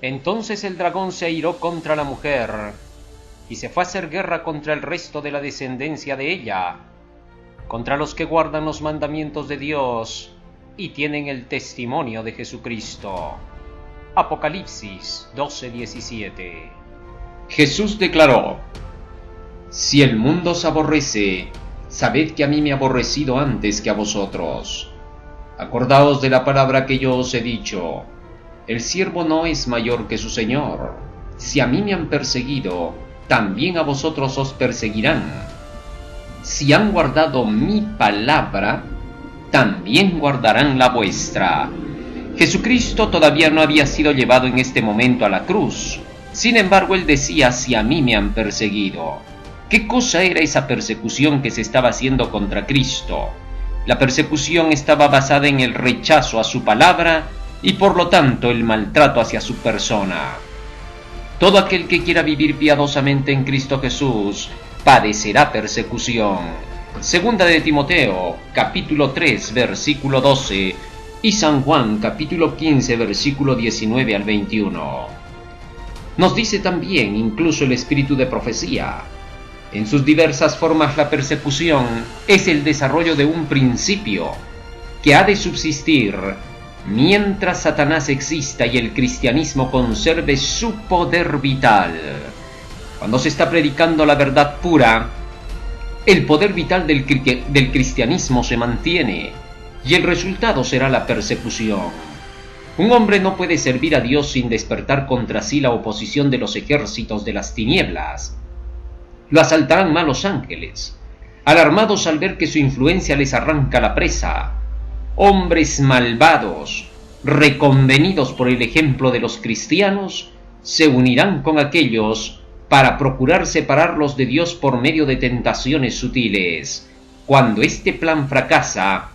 Entonces el dragón se airó contra la mujer y se fue a hacer guerra contra el resto de la descendencia de ella, contra los que guardan los mandamientos de Dios y tienen el testimonio de Jesucristo. Apocalipsis 12:17. Jesús declaró: Si el mundo os aborrece, sabed que a mí me ha aborrecido antes que a vosotros. Acordaos de la palabra que yo os he dicho: el siervo no es mayor que su señor. Si a mí me han perseguido, también a vosotros os perseguirán. Si han guardado mi palabra, también guardarán la vuestra. Jesucristo todavía no había sido llevado en este momento a la cruz. Sin embargo, él decía: si a mí me han perseguido. ¿Qué cosa era esa persecución que se estaba haciendo contra Cristo? La persecución estaba basada en el rechazo a su palabra y por lo tanto el maltrato hacia su persona. Todo aquel que quiera vivir piadosamente en Cristo Jesús padecerá persecución. Segunda de Timoteo, capítulo 3, versículo 12, y San Juan, capítulo 15, versículo 19 al 21. Nos dice también incluso el espíritu de profecía. En sus diversas formas, la persecución es el desarrollo de un principio que ha de subsistir mientras Satanás exista y el cristianismo conserve su poder vital. Cuando se está predicando la verdad pura, el poder vital del cristianismo se mantiene y el resultado será la persecución. Un hombre no puede servir a Dios sin despertar contra sí la oposición de los ejércitos de las tinieblas. Lo asaltarán malos ángeles, alarmados al ver que su influencia les arranca la presa. Hombres malvados, reconvenidos por el ejemplo de los cristianos, se unirán con aquellos para procurar separarlos de Dios por medio de tentaciones sutiles. Cuando este plan fracasa,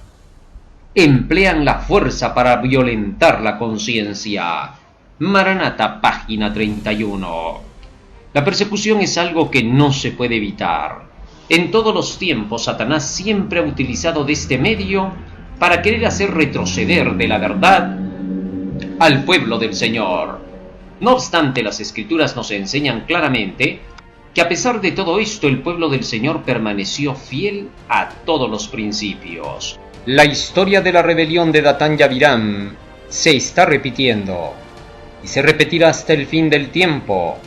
emplean la fuerza para violentar la conciencia. Maranata, página 31. La persecución es algo que no se puede evitar. En todos los tiempos, Satanás siempre ha utilizado de este medio para querer hacer retroceder de la verdad al pueblo del Señor. No obstante, las Escrituras nos enseñan claramente que a pesar de todo esto, el pueblo del Señor permaneció fiel a todos los principios. La historia de la rebelión de Datán y Abiram se está repitiendo y se repetirá hasta el fin del tiempo.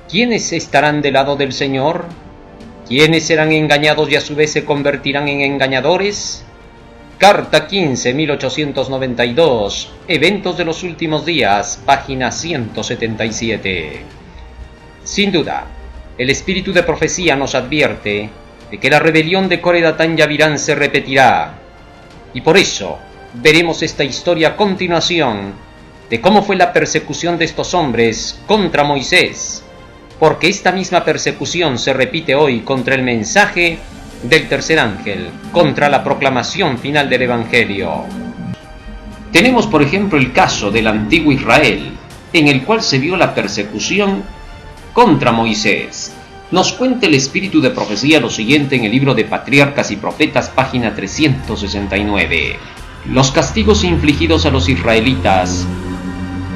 ¿Quiénes estarán del lado del Señor? ¿Quiénes serán engañados y a su vez se convertirán en engañadores? Carta 15, 1892, Eventos de los Últimos Días, página 177. Sin duda, el espíritu de profecía nos advierte de que la rebelión de Core, Datán y Abiram se repetirá. Y por eso veremos esta historia a continuación de cómo fue la persecución de estos hombres contra Moisés, porque esta misma persecución se repite hoy contra el mensaje del tercer ángel, contra la proclamación final del Evangelio. Tenemos, por ejemplo, el caso del antiguo Israel, en el cual se vio la persecución contra Moisés. Nos cuenta el espíritu de profecía lo siguiente en el libro de Patriarcas y Profetas, página 369. Los castigos infligidos a los israelitas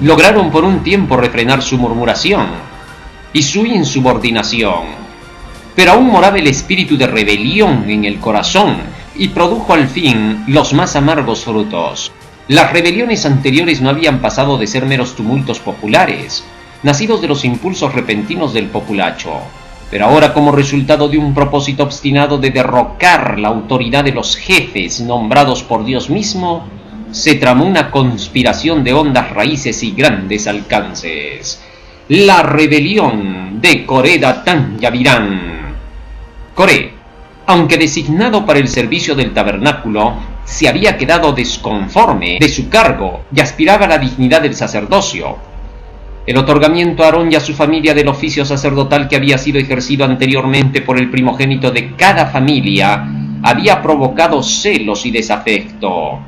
lograron por un tiempo refrenar su murmuración y su insubordinación, pero aún moraba el espíritu de rebelión en el corazón y produjo al fin los más amargos frutos. Las rebeliones anteriores no habían pasado de ser meros tumultos populares, nacidos de los impulsos repentinos del populacho, pero ahora, como resultado de un propósito obstinado de derrocar la autoridad de los jefes nombrados por Dios mismo, se tramó una conspiración de hondas raíces y grandes alcances. La rebelión de Core, Datán y Abiram. Core, aunque designado para el servicio del tabernáculo, se había quedado desconforme de su cargo y aspiraba a la dignidad del sacerdocio. El otorgamiento a Aarón y a su familia del oficio sacerdotal que había sido ejercido anteriormente por el primogénito de cada familia había provocado celos y desafecto.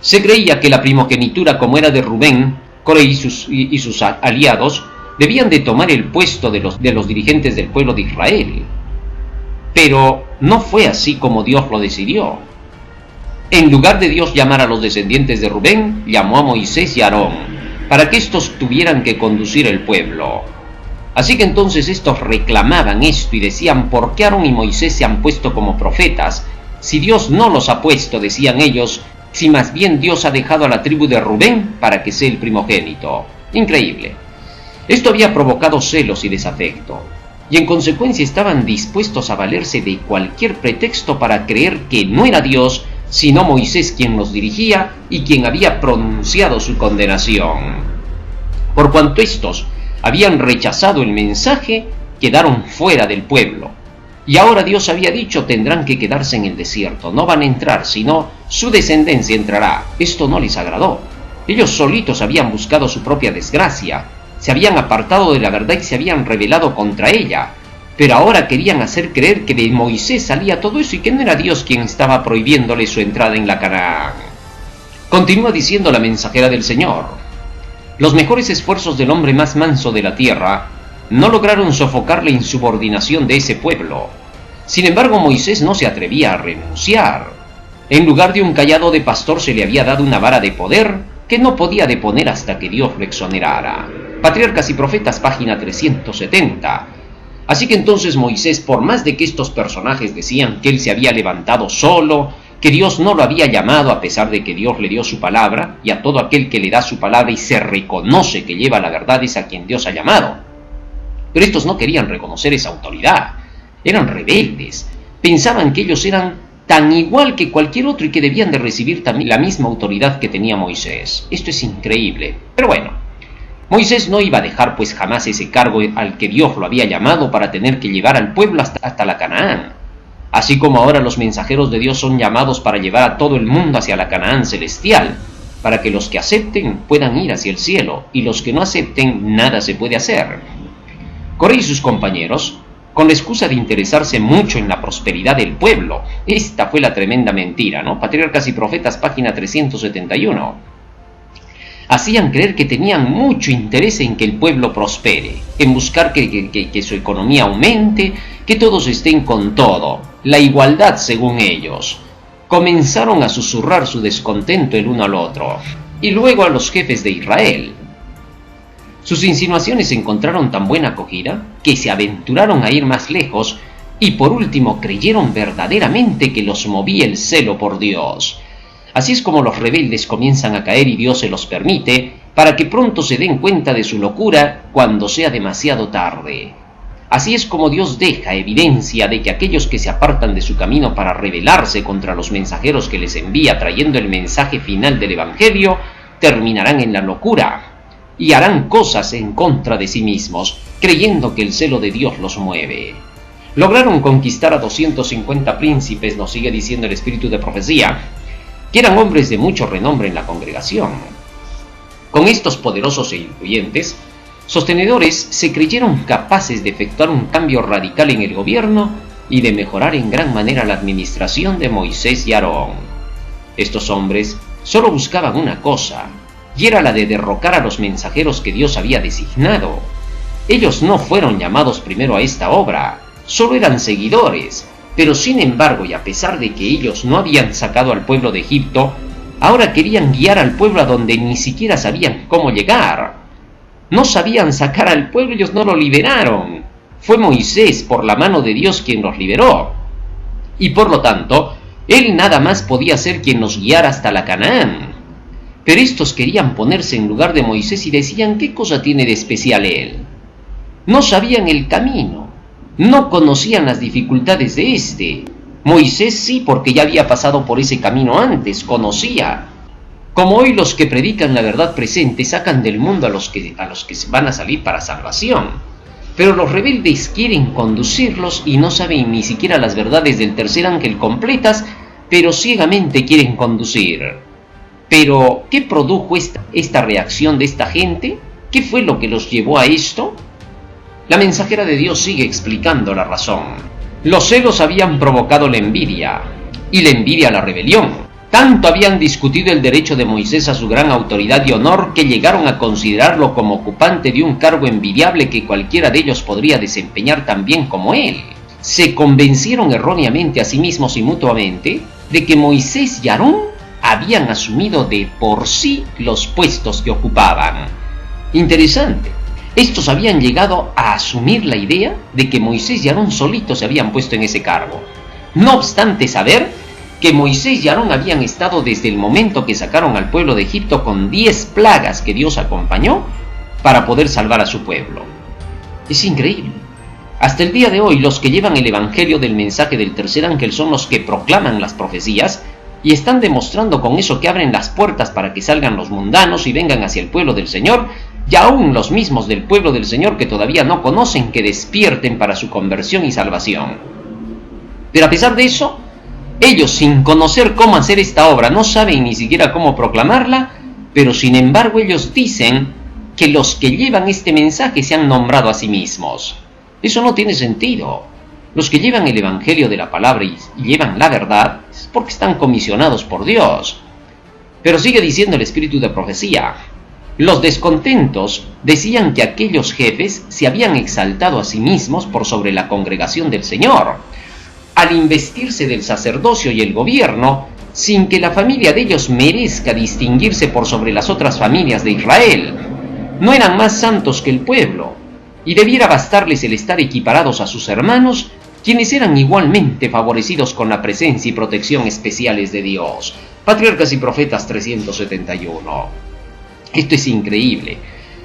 Se creía que la primogenitura, como era de Rubén, Core y sus aliados, debían de tomar el puesto de los dirigentes del pueblo de Israel. Pero no fue así como Dios lo decidió. En lugar de Dios llamar a los descendientes de Rubén, llamó a Moisés y a Aarón. para que éstos tuvieran que conducir el pueblo. Así que entonces estos reclamaban esto y decían: ¿por qué Aarón y Moisés se han puesto como profetas? Si Dios no los ha puesto, decían ellos, si más bien Dios ha dejado a la tribu de Rubén para que sea el primogénito. Increíble. Esto había provocado celos y desafecto, y en consecuencia estaban dispuestos a valerse de cualquier pretexto para creer que no era Dios, sino Moisés quien los dirigía y quien había pronunciado su condenación. Por cuanto estos habían rechazado el mensaje, quedaron fuera del pueblo. Y ahora Dios había dicho: tendrán que quedarse en el desierto, no van a entrar, sino su descendencia entrará. Esto no les agradó. Ellos solitos habían buscado su propia desgracia, se habían apartado de la verdad y se habían rebelado contra ella. Pero ahora querían hacer creer que de Moisés salía todo eso y que no era Dios quien estaba prohibiéndole su entrada en la Canaán. Continúa diciendo la mensajera del Señor: los mejores esfuerzos del hombre más manso de la tierra no lograron sofocar la insubordinación de ese pueblo. Sin embargo, Moisés no se atrevía a renunciar. En lugar de un cayado de pastor se le había dado una vara de poder que no podía deponer hasta que Dios lo exonerara. Patriarcas y Profetas, página 370. Así que entonces Moisés, por más de que estos personajes decían que él se había levantado solo, que Dios no lo había llamado a pesar de que Dios le dio su palabra, y a todo aquel que le da su palabra y se reconoce que lleva la verdad es a quien Dios ha llamado. Pero estos no querían reconocer esa autoridad, eran rebeldes, pensaban que ellos eran tan igual que cualquier otro y que debían de recibir también la misma autoridad que tenía Moisés. Esto es increíble, pero bueno, Moisés no iba a dejar pues jamás ese cargo al que Dios lo había llamado para tener que llevar al pueblo hasta la Canaán. Así como ahora los mensajeros de Dios son llamados para llevar a todo el mundo hacia la Canaán celestial, para que los que acepten puedan ir hacia el cielo, y los que no acepten nada se puede hacer. Coré y sus compañeros, con la excusa de interesarse mucho en la prosperidad del pueblo, esta fue la tremenda mentira, ¿no? Patriarcas y Profetas, página 371. Hacían creer que tenían mucho interés en que el pueblo prospere, en buscar que su economía aumente, que todos estén con todo, la igualdad según ellos. Comenzaron a susurrar su descontento el uno al otro, y luego a los jefes de Israel. Sus insinuaciones encontraron tan buena acogida que se aventuraron a ir más lejos y por último creyeron verdaderamente que los movía el celo por Dios. Así es como los rebeldes comienzan a caer y Dios se los permite para que pronto se den cuenta de su locura cuando sea demasiado tarde. Así es como Dios deja evidencia de que aquellos que se apartan de su camino para rebelarse contra los mensajeros que les envía trayendo el mensaje final del Evangelio terminarán en la locura y harán cosas en contra de sí mismos, creyendo que el celo de Dios los mueve. Lograron conquistar a 250 príncipes, nos sigue diciendo el espíritu de profecía, que eran hombres de mucho renombre en la congregación. Con estos poderosos e influyentes sostenedores se creyeron capaces de efectuar un cambio radical en el gobierno y de mejorar en gran manera la administración de Moisés y Aarón. Estos hombres solo buscaban una cosa, y era la de derrocar a los mensajeros que Dios había designado. Ellos no fueron llamados primero a esta obra, solo eran seguidores, pero sin embargo y a pesar de que ellos no habían sacado al pueblo de Egipto, ahora querían guiar al pueblo a donde ni siquiera sabían cómo llegar. No sabían sacar al pueblo, ellos no lo liberaron. Fue Moisés, por la mano de Dios, quien los liberó. Y por lo tanto, él nada más podía ser quien los guiara hasta la Canaán. Pero estos querían ponerse en lugar de Moisés y decían: ¿qué cosa tiene de especial él? No sabían el camino, no conocían las dificultades de este. Moisés sí, porque ya había pasado por ese camino antes, conocía. Como hoy los que predican la verdad presente sacan del mundo a los que van a salir para salvación. Pero los rebeldes quieren conducirlos y no saben ni siquiera las verdades del tercer ángel completas, pero ciegamente quieren conducir. Pero, ¿qué produjo esta reacción de esta gente? ¿Qué fue lo que los llevó a esto? La mensajera de Dios sigue explicando la razón. Los celos habían provocado la envidia, y la envidia la rebelión. Tanto habían discutido el derecho de Moisés a su gran autoridad y honor que llegaron a considerarlo como ocupante de un cargo envidiable que cualquiera de ellos podría desempeñar tan bien como él. Se convencieron erróneamente a sí mismos y mutuamente de que Moisés y Aarón habían asumido de por sí los puestos que ocupaban. Interesante. Estos habían llegado a asumir la idea de que Moisés y Aarón solitos se habían puesto en ese cargo. No obstante saber que Moisés y Aarón habían estado desde el momento que sacaron al pueblo de Egipto con 10 plagas que Dios acompañó para poder salvar a su pueblo. Es increíble. Hasta el día de hoy, los que llevan el evangelio del mensaje del tercer ángel son los que proclaman las profecías y están demostrando con eso que abren las puertas para que salgan los mundanos y vengan hacia el pueblo del Señor, y aún los mismos del pueblo del Señor que todavía no conocen, que despierten para su conversión y salvación. Pero a pesar de eso, ellos, sin conocer cómo hacer esta obra, no saben ni siquiera cómo proclamarla, pero sin embargo ellos dicen que los que llevan este mensaje se han nombrado a sí mismos. Eso no tiene sentido. Los que llevan el evangelio de la palabra y llevan la verdad es porque están comisionados por Dios. Pero sigue diciendo el espíritu de profecía: los descontentos decían que aquellos jefes se habían exaltado a sí mismos por sobre la congregación del Señor, al investirse del sacerdocio y el gobierno, sin que la familia de ellos merezca distinguirse por sobre las otras familias de Israel. No eran más santos que el pueblo, y debiera bastarles el estar equiparados a sus hermanos, quienes eran igualmente favorecidos con la presencia y protección especiales de Dios. Patriarcas y Profetas 371. Esto es increíble.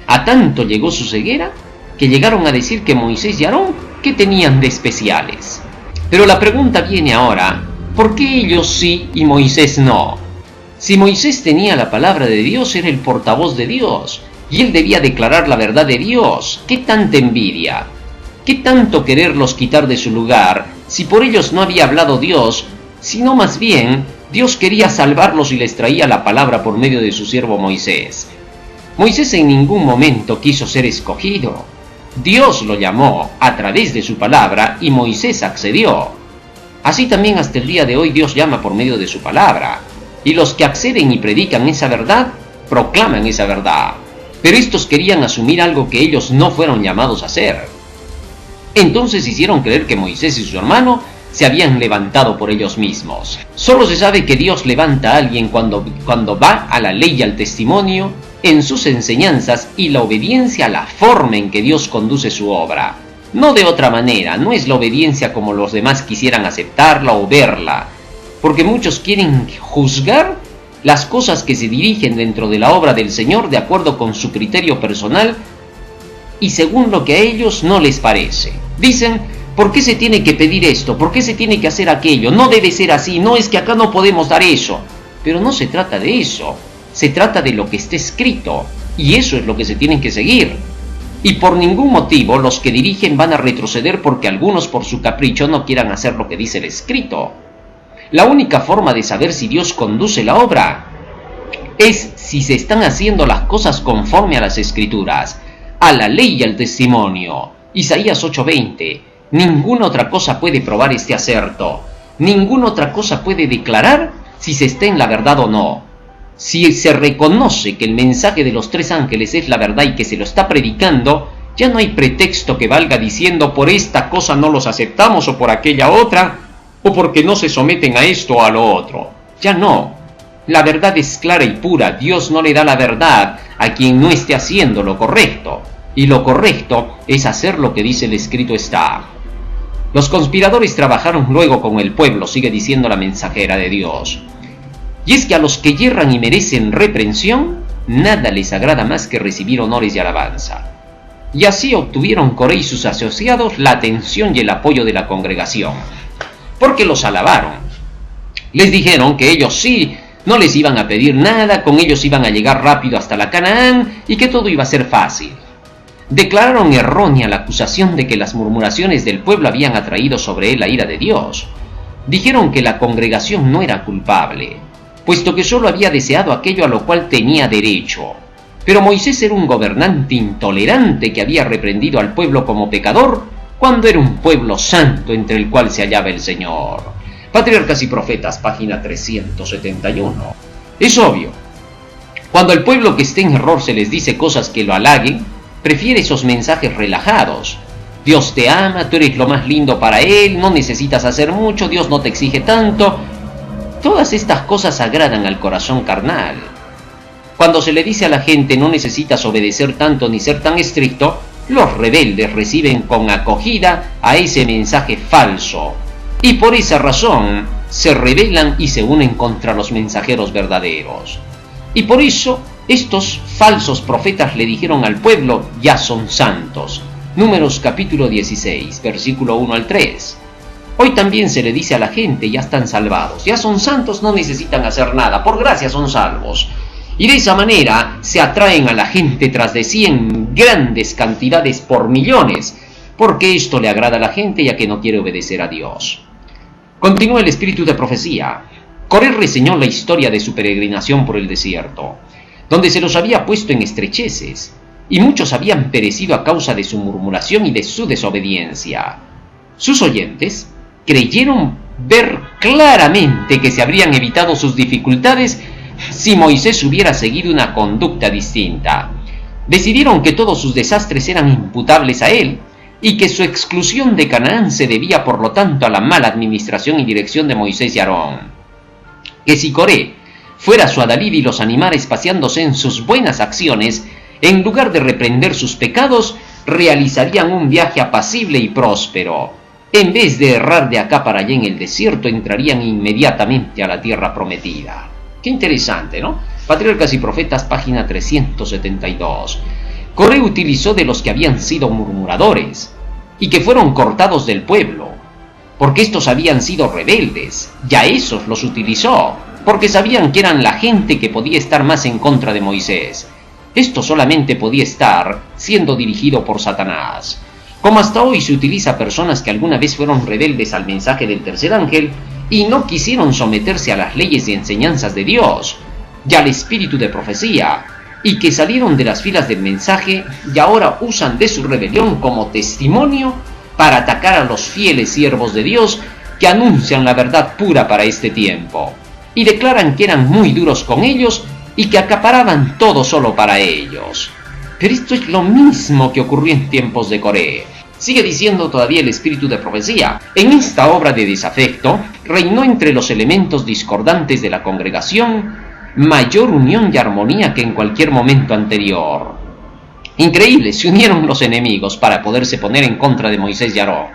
A tanto llegó su ceguera que llegaron a decir que Moisés y Aarón, ¿qué tenían de especiales? Pero la pregunta viene ahora: ¿por qué ellos sí y Moisés no? Si Moisés tenía la palabra de Dios, era el portavoz de Dios, y él debía declarar la verdad de Dios. ¿Qué tanta envidia? ¿Qué tanto quererlos quitar de su lugar, si por ellos no había hablado Dios, sino más bien Dios quería salvarlos y les traía la palabra por medio de su siervo Moisés? Moisés en ningún momento quiso ser escogido. Dios lo llamó a través de su palabra y Moisés accedió. Así también hasta el día de hoy Dios llama por medio de su palabra, y los que acceden y predican esa verdad, proclaman esa verdad. Pero estos querían asumir algo que ellos no fueron llamados a hacer. Entonces hicieron creer que Moisés y su hermano se habían levantado por ellos mismos. Solo se sabe que Dios levanta a alguien cuando va a la ley y al testimonio, en sus enseñanzas y la obediencia a la forma en que Dios conduce su obra. No de otra manera, no es la obediencia como los demás quisieran aceptarla o verla, porque muchos quieren juzgar las cosas que se dirigen dentro de la obra del Señor de acuerdo con su criterio personal y según lo que a ellos no les parece. Dicen: ¿por qué se tiene que pedir esto? ¿Por qué se tiene que hacer aquello? No debe ser así, no, es que acá no podemos dar eso. Pero no se trata de eso, se trata de lo que está escrito, y eso es lo que se tienen que seguir. Y por ningún motivo los que dirigen van a retroceder porque algunos por su capricho no quieran hacer lo que dice el escrito. La única forma de saber si Dios conduce la obra es si se están haciendo las cosas conforme a las escrituras, a la ley y al testimonio. Isaías 8:20. Ninguna otra cosa puede probar este acerto. Ninguna otra cosa puede declarar si se está en la verdad o no. Si se reconoce que el mensaje de los tres ángeles es la verdad y que se lo está predicando, ya no hay pretexto que valga diciendo: por esta cosa no los aceptamos, o por aquella otra, o porque no se someten a esto o a lo otro. Ya no. La verdad es clara y pura. Dios no le da la verdad a quien no esté haciendo lo correcto. Y lo correcto es hacer lo que dice el escrito está. Los conspiradores trabajaron luego con el pueblo, sigue diciendo la mensajera de Dios. Y es que a los que yerran y merecen reprensión, nada les agrada más que recibir honores y alabanza. Y así obtuvieron Coré y sus asociados la atención y el apoyo de la congregación, porque los alabaron. Les dijeron que ellos sí no les iban a pedir nada, con ellos iban a llegar rápido hasta la Canaán y que todo iba a ser fácil. Declararon errónea la acusación de que las murmuraciones del pueblo habían atraído sobre él la ira de Dios. Dijeron que la congregación no era culpable, puesto que solo había deseado aquello a lo cual tenía derecho. Pero Moisés era un gobernante intolerante que había reprendido al pueblo como pecador, cuando era un pueblo santo entre el cual se hallaba el Señor. Patriarcas y Profetas, página 371. Es obvio, cuando al pueblo que esté en error se les dice cosas que lo halaguen, prefiere esos mensajes relajados. Dios te ama, tú eres lo más lindo para Él, no necesitas hacer mucho, Dios no te exige tanto. Todas estas cosas agradan al corazón carnal. Cuando se le dice a la gente no necesitas obedecer tanto ni ser tan estricto, los rebeldes reciben con acogida a ese mensaje falso, y por esa razón se rebelan y se unen contra los mensajeros verdaderos. Y por eso estos falsos profetas le dijeron al pueblo: ya son santos. Números capítulo 16, versículo 1 al 3. Hoy también se le dice a la gente: ya están salvados, ya son santos, no necesitan hacer nada, por gracia son salvos. Y de esa manera se atraen a la gente tras de sí en grandes cantidades por millones, porque esto le agrada a la gente ya que no quiere obedecer a Dios. Continúa el espíritu de profecía. Coré reseñó la historia de su peregrinación por el desierto, donde se los había puesto en estrecheces, y muchos habían perecido a causa de su murmuración y de su desobediencia. Sus oyentes creyeron ver claramente que se habrían evitado sus dificultades si Moisés hubiera seguido una conducta distinta. Decidieron que todos sus desastres eran imputables a él y que su exclusión de Canaán se debía por lo tanto a la mala administración y dirección de Moisés y Aarón. Que si Coré fuera su adalid y los animara espaciándose en sus buenas acciones, en lugar de reprender sus pecados, realizarían un viaje apacible y próspero. En vez de errar de acá para allá en el desierto, entrarían inmediatamente a la tierra prometida. Qué interesante, ¿no? Patriarcas y Profetas, página 372. Coré utilizó de los que habían sido murmuradores y que fueron cortados del pueblo, porque estos habían sido rebeldes. Ya esos los utilizó, porque sabían que eran la gente que podía estar más en contra de Moisés. Esto solamente podía estar siendo dirigido por Satanás. Como hasta hoy se utiliza a personas que alguna vez fueron rebeldes al mensaje del tercer ángel y no quisieron someterse a las leyes y enseñanzas de Dios y al espíritu de profecía, y que salieron de las filas del mensaje y ahora usan de su rebelión como testimonio para atacar a los fieles siervos de Dios que anuncian la verdad pura para este tiempo, y declaran que eran muy duros con ellos y que acaparaban todo solo para ellos. Pero esto es lo mismo que ocurrió en tiempos de Coré. Sigue diciendo todavía el espíritu de profecía: en esta obra de desafecto reinó entre los elementos discordantes de la congregación mayor unión y armonía que en cualquier momento anterior. Increíble, se unieron los enemigos para poderse poner en contra de Moisés y Aarón.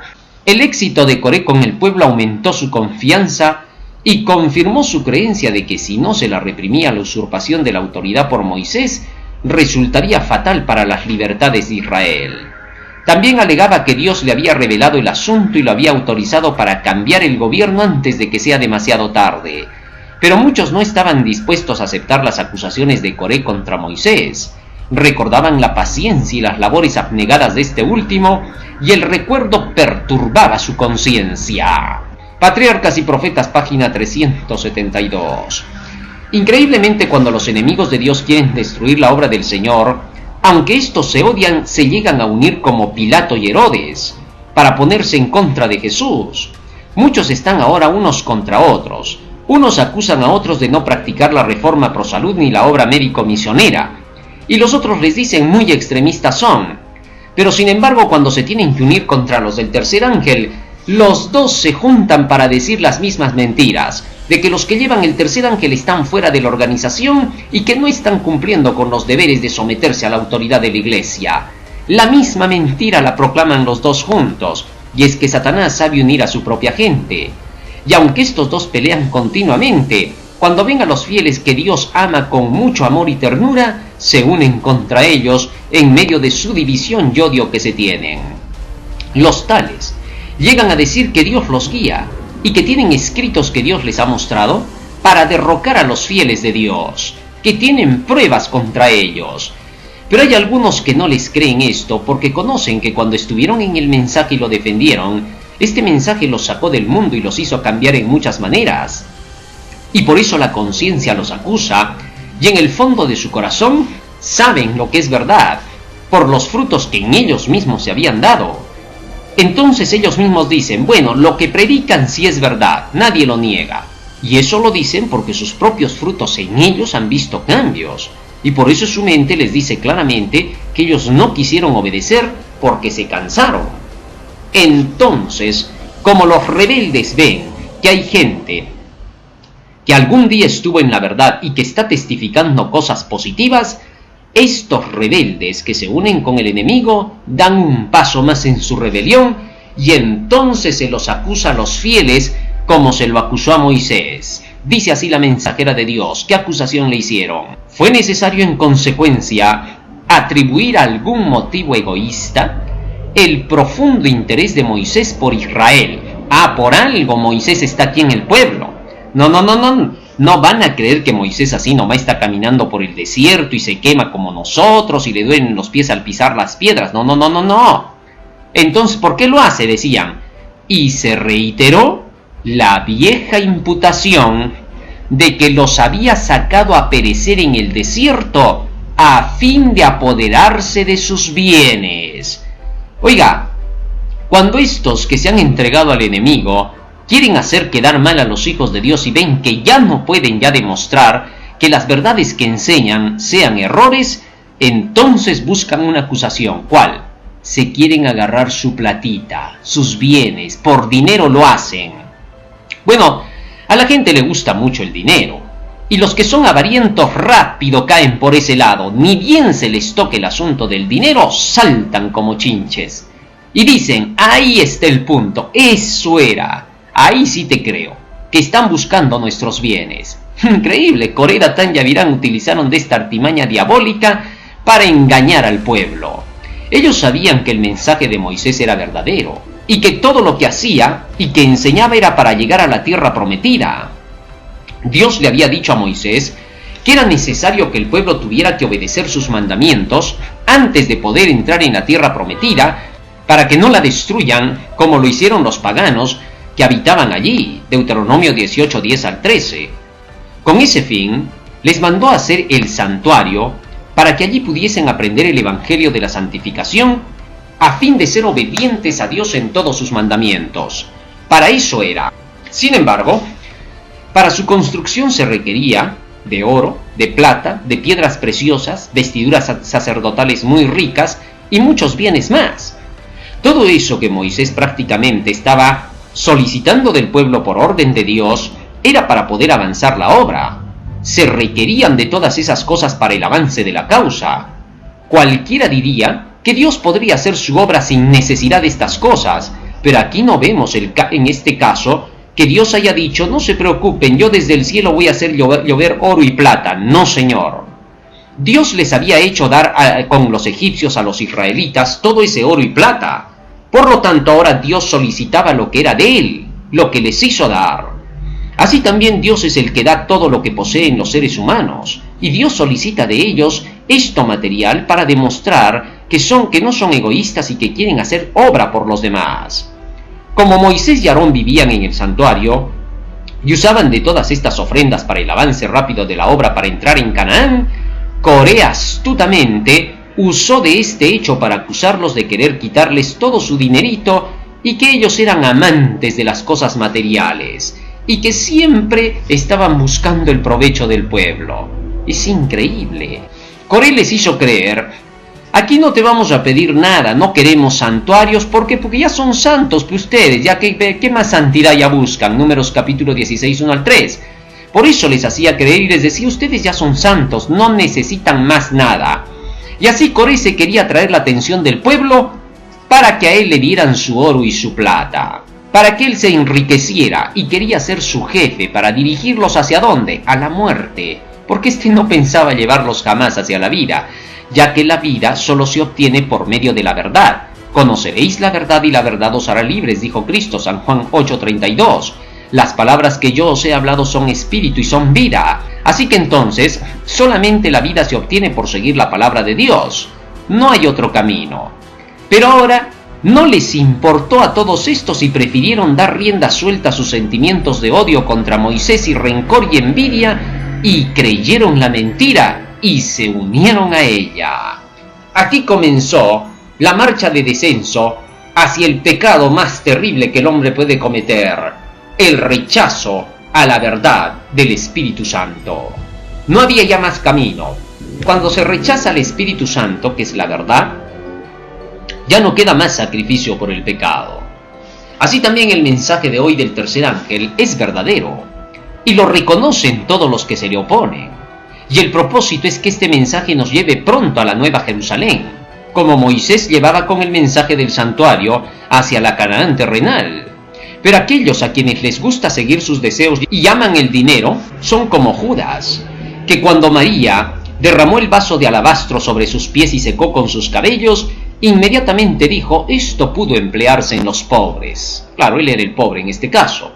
El éxito de Coré con el pueblo aumentó su confianza y confirmó su creencia de que si no se la reprimía la usurpación de la autoridad por Moisés, resultaría fatal para las libertades de Israel. También alegaba que Dios le había revelado el asunto y lo había autorizado para cambiar el gobierno antes de que sea demasiado tarde. Pero muchos no estaban dispuestos a aceptar las acusaciones de Coré contra Moisés. Recordaban la paciencia y las labores abnegadas de este último, y el recuerdo perturbaba su conciencia. Patriarcas y Profetas, página 372. Increíblemente, cuando los enemigos de Dios quieren destruir la obra del Señor, aunque estos se odian, se llegan a unir como Pilato y Herodes para ponerse en contra de Jesús. Muchos están ahora unos contra otros. Unos acusan a otros de no practicar la reforma pro salud ni la obra médico-misionera, y los otros les dicen muy extremistas son. Pero sin embargo, cuando se tienen que unir contra los del tercer ángel, los dos se juntan para decir las mismas mentiras, de que los que llevan el tercer ángel están fuera de la organización y que no están cumpliendo con los deberes de someterse a la autoridad de la iglesia. La misma mentira la proclaman los dos juntos, y es que Satanás sabe unir a su propia gente. Y aunque estos dos pelean continuamente, cuando ven a los fieles que Dios ama con mucho amor y ternura, se unen contra ellos en medio de su división y odio que se tienen. Los tales llegan a decir que Dios los guía y que tienen escritos que Dios les ha mostrado para derrocar a los fieles de Dios, que tienen pruebas contra ellos. Pero hay algunos que no les creen esto porque conocen que cuando estuvieron en el mensaje y lo defendieron, este mensaje los sacó del mundo y los hizo cambiar en muchas maneras. Y por eso la conciencia los acusa, y en el fondo de su corazón saben lo que es verdad, por los frutos que en ellos mismos se habían dado. Entonces ellos mismos dicen, bueno, lo que predican sí es verdad, nadie lo niega. Y eso lo dicen porque sus propios frutos en ellos han visto cambios. Y por eso su mente les dice claramente que ellos no quisieron obedecer porque se cansaron. Entonces, como los rebeldes ven que hay gente que algún día estuvo en la verdad y que está testificando cosas positivas, estos rebeldes que se unen con el enemigo dan un paso más en su rebelión y entonces se los acusa a los fieles como se lo acusó a Moisés. Dice así la mensajera de Dios. ¿Qué acusación le hicieron? ¿Fue necesario en consecuencia atribuir a algún motivo egoísta el profundo interés de Moisés por Israel? Por algo Moisés está aquí en el pueblo. No van a creer que Moisés así nomás está caminando por el desierto y se quema como nosotros y le duelen los pies al pisar las piedras. No. Entonces, ¿por qué lo hace? Decían. Y se reiteró la vieja imputación de que los había sacado a perecer en el desierto a fin de apoderarse de sus bienes. Oiga, cuando estos que se han entregado al enemigo quieren hacer quedar mal a los hijos de Dios y ven que ya no pueden ya demostrar que las verdades que enseñan sean errores, entonces buscan una acusación. ¿Cuál? Se quieren agarrar su platita, sus bienes, por dinero lo hacen. Bueno, a la gente le gusta mucho el dinero, y los que son avarientos rápido caen por ese lado. Ni bien se les toque el asunto del dinero, saltan como chinches. Y dicen, ahí está el punto, eso era. Ahí sí te creo, que están buscando nuestros bienes. Increíble, Coré, Datán y Abiram utilizaron de esta artimaña diabólica para engañar al pueblo. Ellos sabían que el mensaje de Moisés era verdadero, y que todo lo que hacía y que enseñaba era para llegar a la tierra prometida. Dios le había dicho a Moisés que era necesario que el pueblo tuviera que obedecer sus mandamientos antes de poder entrar en la tierra prometida, para que no la destruyan como lo hicieron los paganos que habitaban allí. Deuteronomio 18, 10 al 13. Con ese fin, les mandó a hacer el santuario para que allí pudiesen aprender el evangelio de la santificación a fin de ser obedientes a Dios en todos sus mandamientos. Para eso era. Sin embargo, para su construcción se requería de oro, de plata, de piedras preciosas, vestiduras sacerdotales muy ricas y muchos bienes más. Todo eso que Moisés prácticamente estaba solicitando del pueblo por orden de Dios era para poder avanzar la obra. Se requerían de todas esas cosas para el avance de la causa. Cualquiera diría que Dios podría hacer su obra sin necesidad de estas cosas, pero aquí no vemos en este caso que Dios haya dicho, no se preocupen, yo desde el cielo voy a hacer llover oro y plata. No, Señor. Dios les había hecho dar con los egipcios a los israelitas todo ese oro y plata. Por lo tanto, ahora Dios solicitaba lo que era de Él, lo que les hizo dar. Así también Dios es el que da todo lo que poseen los seres humanos, y Dios solicita de ellos esto material para demostrar que no son egoístas y que quieren hacer obra por los demás. Como Moisés y Aarón vivían en el santuario y usaban de todas estas ofrendas para el avance rápido de la obra para entrar en Canaán, Coré astutamente usó de este hecho para acusarlos de querer quitarles todo su dinerito y que ellos eran amantes de las cosas materiales y que siempre estaban buscando el provecho del pueblo. Es increíble. Coré les hizo creer: aquí no te vamos a pedir nada, no queremos santuarios, porque ya son santos que ustedes, ya que ¿qué más santidad ya buscan? Números capítulo 16, 1 al 3. Por eso les hacía creer y les decía: ustedes ya son santos, no necesitan más nada. Y así Coré se quería atraer la atención del pueblo para que a él le dieran su oro y su plata, para que él se enriqueciera, y quería ser su jefe para dirigirlos ¿hacia dónde? A la muerte, porque no pensaba llevarlos jamás hacia la vida, ya que la vida solo se obtiene por medio de la verdad. Conoceréis la verdad y la verdad os hará libres, dijo Cristo, San Juan 8:32. Las palabras que yo os he hablado son espíritu y son vida. Así que entonces, solamente la vida se obtiene por seguir la palabra de Dios. No hay otro camino. Pero ahora no les importó a todos estos y prefirieron dar rienda suelta a sus sentimientos de odio contra Moisés y rencor y envidia, y creyeron la mentira y se unieron a ella. Aquí comenzó la marcha de descenso hacia el pecado más terrible que el hombre puede cometer: el rechazo a la verdad del Espíritu Santo. No había ya más camino. Cuando se rechaza al Espíritu Santo, que es la verdad, ya no queda más sacrificio por el pecado. Así también el mensaje de hoy del tercer ángel es verdadero, y lo reconocen todos los que se le oponen. Y el propósito es que este mensaje nos lleve pronto a la Nueva Jerusalén, como Moisés llevaba con el mensaje del santuario hacia la Canaán terrenal. Pero aquellos a quienes les gusta seguir sus deseos y aman el dinero son como Judas, que cuando María derramó el vaso de alabastro sobre sus pies y secó con sus cabellos, inmediatamente dijo: esto pudo emplearse en los pobres. Claro, él era el pobre en este caso.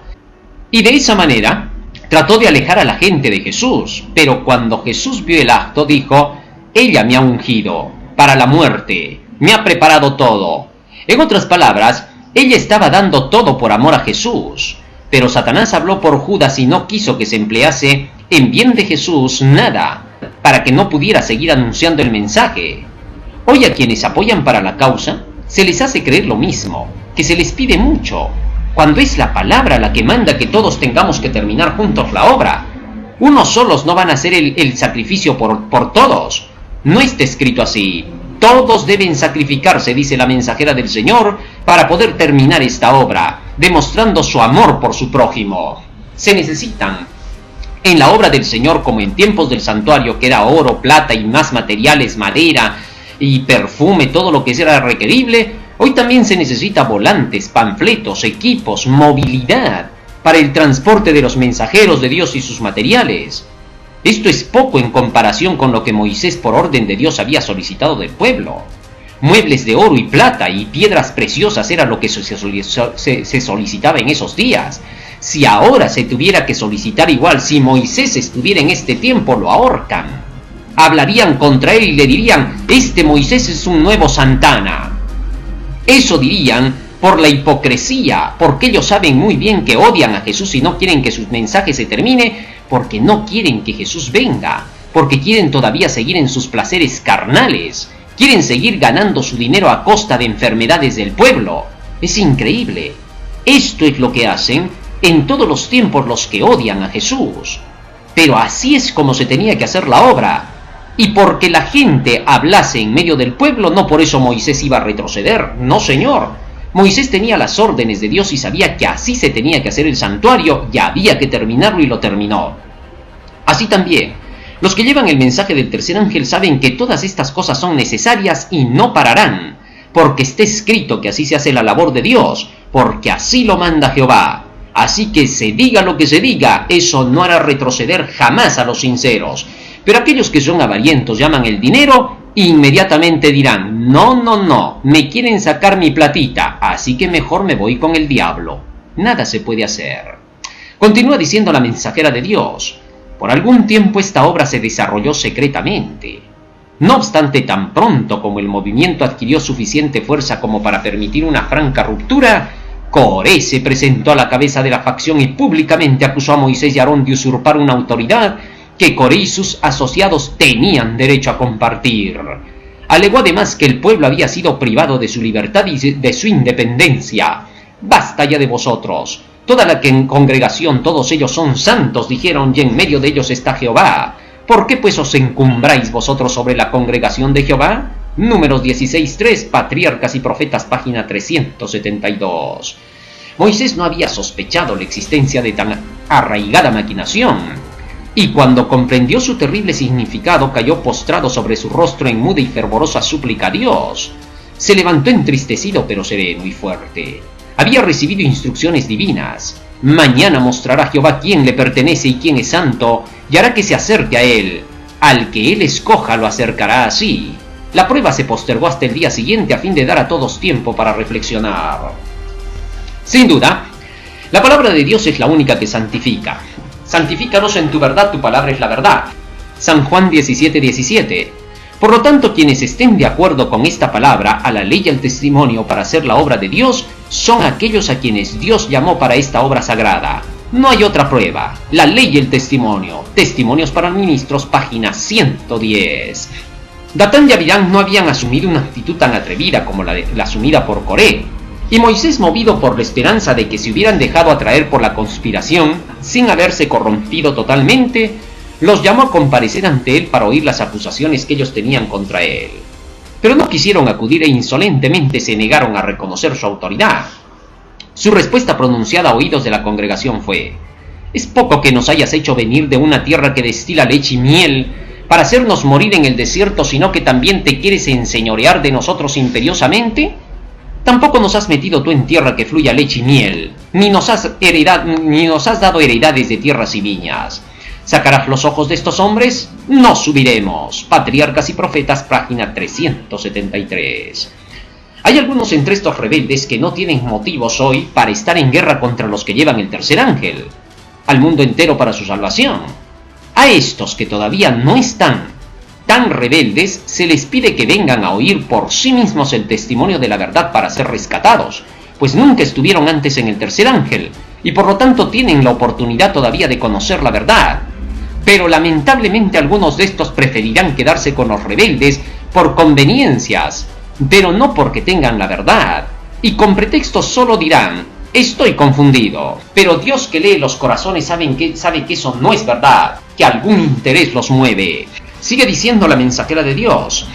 Y de esa manera trató de alejar a la gente de Jesús, pero cuando Jesús vio el acto, dijo: ella me ha ungido para la muerte, me ha preparado todo. En otras palabras, ella estaba dando todo por amor a Jesús, pero Satanás habló por Judas y no quiso que se emplease en bien de Jesús nada, para que no pudiera seguir anunciando el mensaje. Hoy a quienes apoyan para la causa, se les hace creer lo mismo, que se les pide mucho, cuando es la palabra la que manda que todos tengamos que terminar juntos la obra. Unos solos no van a hacer el sacrificio por todos. No está escrito así. Todos deben sacrificarse, dice la mensajera del Señor, para poder terminar esta obra, demostrando su amor por su prójimo. Se necesitan, en la obra del Señor, como en tiempos del santuario, que era oro, plata y más materiales, madera y perfume, todo lo que era requerible, hoy también se necesita volantes, panfletos, equipos, movilidad para el transporte de los mensajeros de Dios y sus materiales. Esto es poco en comparación con lo que Moisés por orden de Dios había solicitado del pueblo. Muebles de oro y plata y piedras preciosas era lo que se solicitaba en esos días. Si ahora se tuviera que solicitar igual, si Moisés estuviera en este tiempo, lo ahorcan. Hablarían contra él y le dirían: este Moisés es un nuevo Santana. Eso dirían por la hipocresía, porque ellos saben muy bien que odian a Jesús y no quieren que su mensaje se termine, porque no quieren que Jesús venga, porque quieren todavía seguir en sus placeres carnales, quieren seguir ganando su dinero a costa de enfermedades del pueblo. Es increíble. Esto es lo que hacen en todos los tiempos los que odian a Jesús. Pero así es como se tenía que hacer la obra. Y porque la gente hablase en medio del pueblo, no por eso Moisés iba a retroceder. No, señor. Moisés tenía las órdenes de Dios y sabía que así se tenía que hacer el santuario y había que terminarlo, y lo terminó. Así también, los que llevan el mensaje del tercer ángel saben que todas estas cosas son necesarias y no pararán, porque está escrito que así se hace la labor de Dios, porque así lo manda Jehová. Así que se diga lo que se diga, eso no hará retroceder jamás a los sinceros. Pero aquellos que son avarientos llaman el dinero, inmediatamente dirán: no, me quieren sacar mi platita, así que mejor me voy con el diablo. Nada se puede hacer. Continúa diciendo la mensajera de Dios: por algún tiempo esta obra se desarrolló secretamente. No obstante, tan pronto como el movimiento adquirió suficiente fuerza como para permitir una franca ruptura, Coré se presentó a la cabeza de la facción y públicamente acusó a Moisés y Aarón de usurpar una autoridad que Coré y sus asociados tenían derecho a compartir. Alegó además que el pueblo había sido privado de su libertad y de su independencia. «Basta ya de vosotros. Toda la congregación, todos ellos son santos», dijeron, «y en medio de ellos está Jehová. ¿Por qué pues os encumbráis vosotros sobre la congregación de Jehová?». Números 16:3, Patriarcas y Profetas, página 372. Moisés no había sospechado la existencia de tan arraigada maquinación, y cuando comprendió su terrible significado, cayó postrado sobre su rostro en muda y fervorosa súplica a Dios. Se levantó entristecido pero sereno y fuerte. Había recibido instrucciones divinas. Mañana mostrará Jehová quién le pertenece y quién es santo, y hará que se acerque a él. Al que él escoja lo acercará así. La prueba se postergó hasta el día siguiente a fin de dar a todos tiempo para reflexionar. Sin duda, la palabra de Dios es la única que santifica. Santifícanos en tu verdad, tu palabra es la verdad. San Juan 17:17. Por lo tanto, quienes estén de acuerdo con esta palabra, a la ley y al testimonio para hacer la obra de Dios, son aquellos a quienes Dios llamó para esta obra sagrada. No hay otra prueba. La ley y el testimonio. Testimonios para ministros, página 110. Datán y Abirán no habían asumido una actitud tan atrevida como la asumida por Coré, y Moisés, movido por la esperanza de que se hubieran dejado atraer por la conspiración, sin haberse corrompido totalmente, los llamó a comparecer ante él para oír las acusaciones que ellos tenían contra él. Pero no quisieron acudir e insolentemente se negaron a reconocer su autoridad. Su respuesta pronunciada a oídos de la congregación fue: Es poco que nos hayas hecho venir de una tierra que destila leche y miel para hacernos morir en el desierto, sino que también te quieres enseñorear de nosotros imperiosamente. Tampoco nos has metido tú en tierra que fluya leche y miel, ni nos has dado heredades de tierras y viñas. ¿Sacarás los ojos de estos hombres? No subiremos. Patriarcas y Profetas, página 373. Hay algunos entre estos rebeldes que no tienen motivos hoy para estar en guerra contra los que llevan el tercer ángel, al mundo entero para su salvación. A estos que todavía no están tan rebeldes, se les pide que vengan a oír por sí mismos el testimonio de la verdad para ser rescatados, pues nunca estuvieron antes en el tercer ángel, y por lo tanto tienen la oportunidad todavía de conocer la verdad. Pero lamentablemente algunos de estos preferirán quedarse con los rebeldes por conveniencias, pero no porque tengan la verdad, y con pretextos solo dirán: estoy confundido. Pero Dios, que lee los corazones, sabe que eso no es verdad, que algún interés los mueve. Sigue diciendo la mensajera de Dios: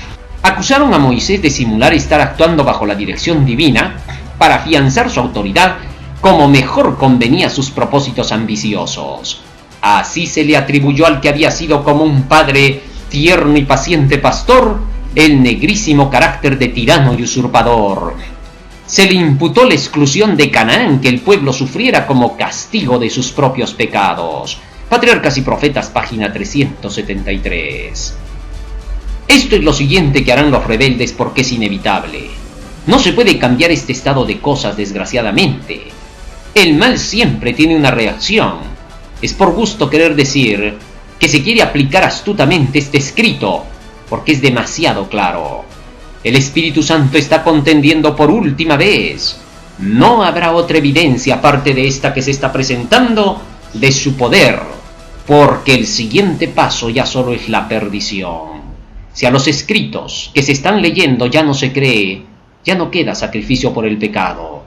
acusaron a Moisés de simular estar actuando bajo la dirección divina para afianzar su autoridad como mejor convenía a sus propósitos ambiciosos. Así se le atribuyó al que había sido como un padre tierno y paciente pastor el negrísimo carácter de tirano y usurpador. Se le imputó la exclusión de Canaán que el pueblo sufriera como castigo de sus propios pecados. Patriarcas y Profetas, página 373. Esto es lo siguiente que harán los rebeldes porque es inevitable. No se puede cambiar este estado de cosas, desgraciadamente. El mal siempre tiene una reacción. Es por gusto querer decir que se quiere aplicar astutamente este escrito, porque es demasiado claro. El Espíritu Santo está contendiendo por última vez. No habrá otra evidencia aparte de esta que se está presentando de su poder, porque el siguiente paso ya solo es la perdición. Si a los escritos que se están leyendo ya no se cree, ya no queda sacrificio por el pecado.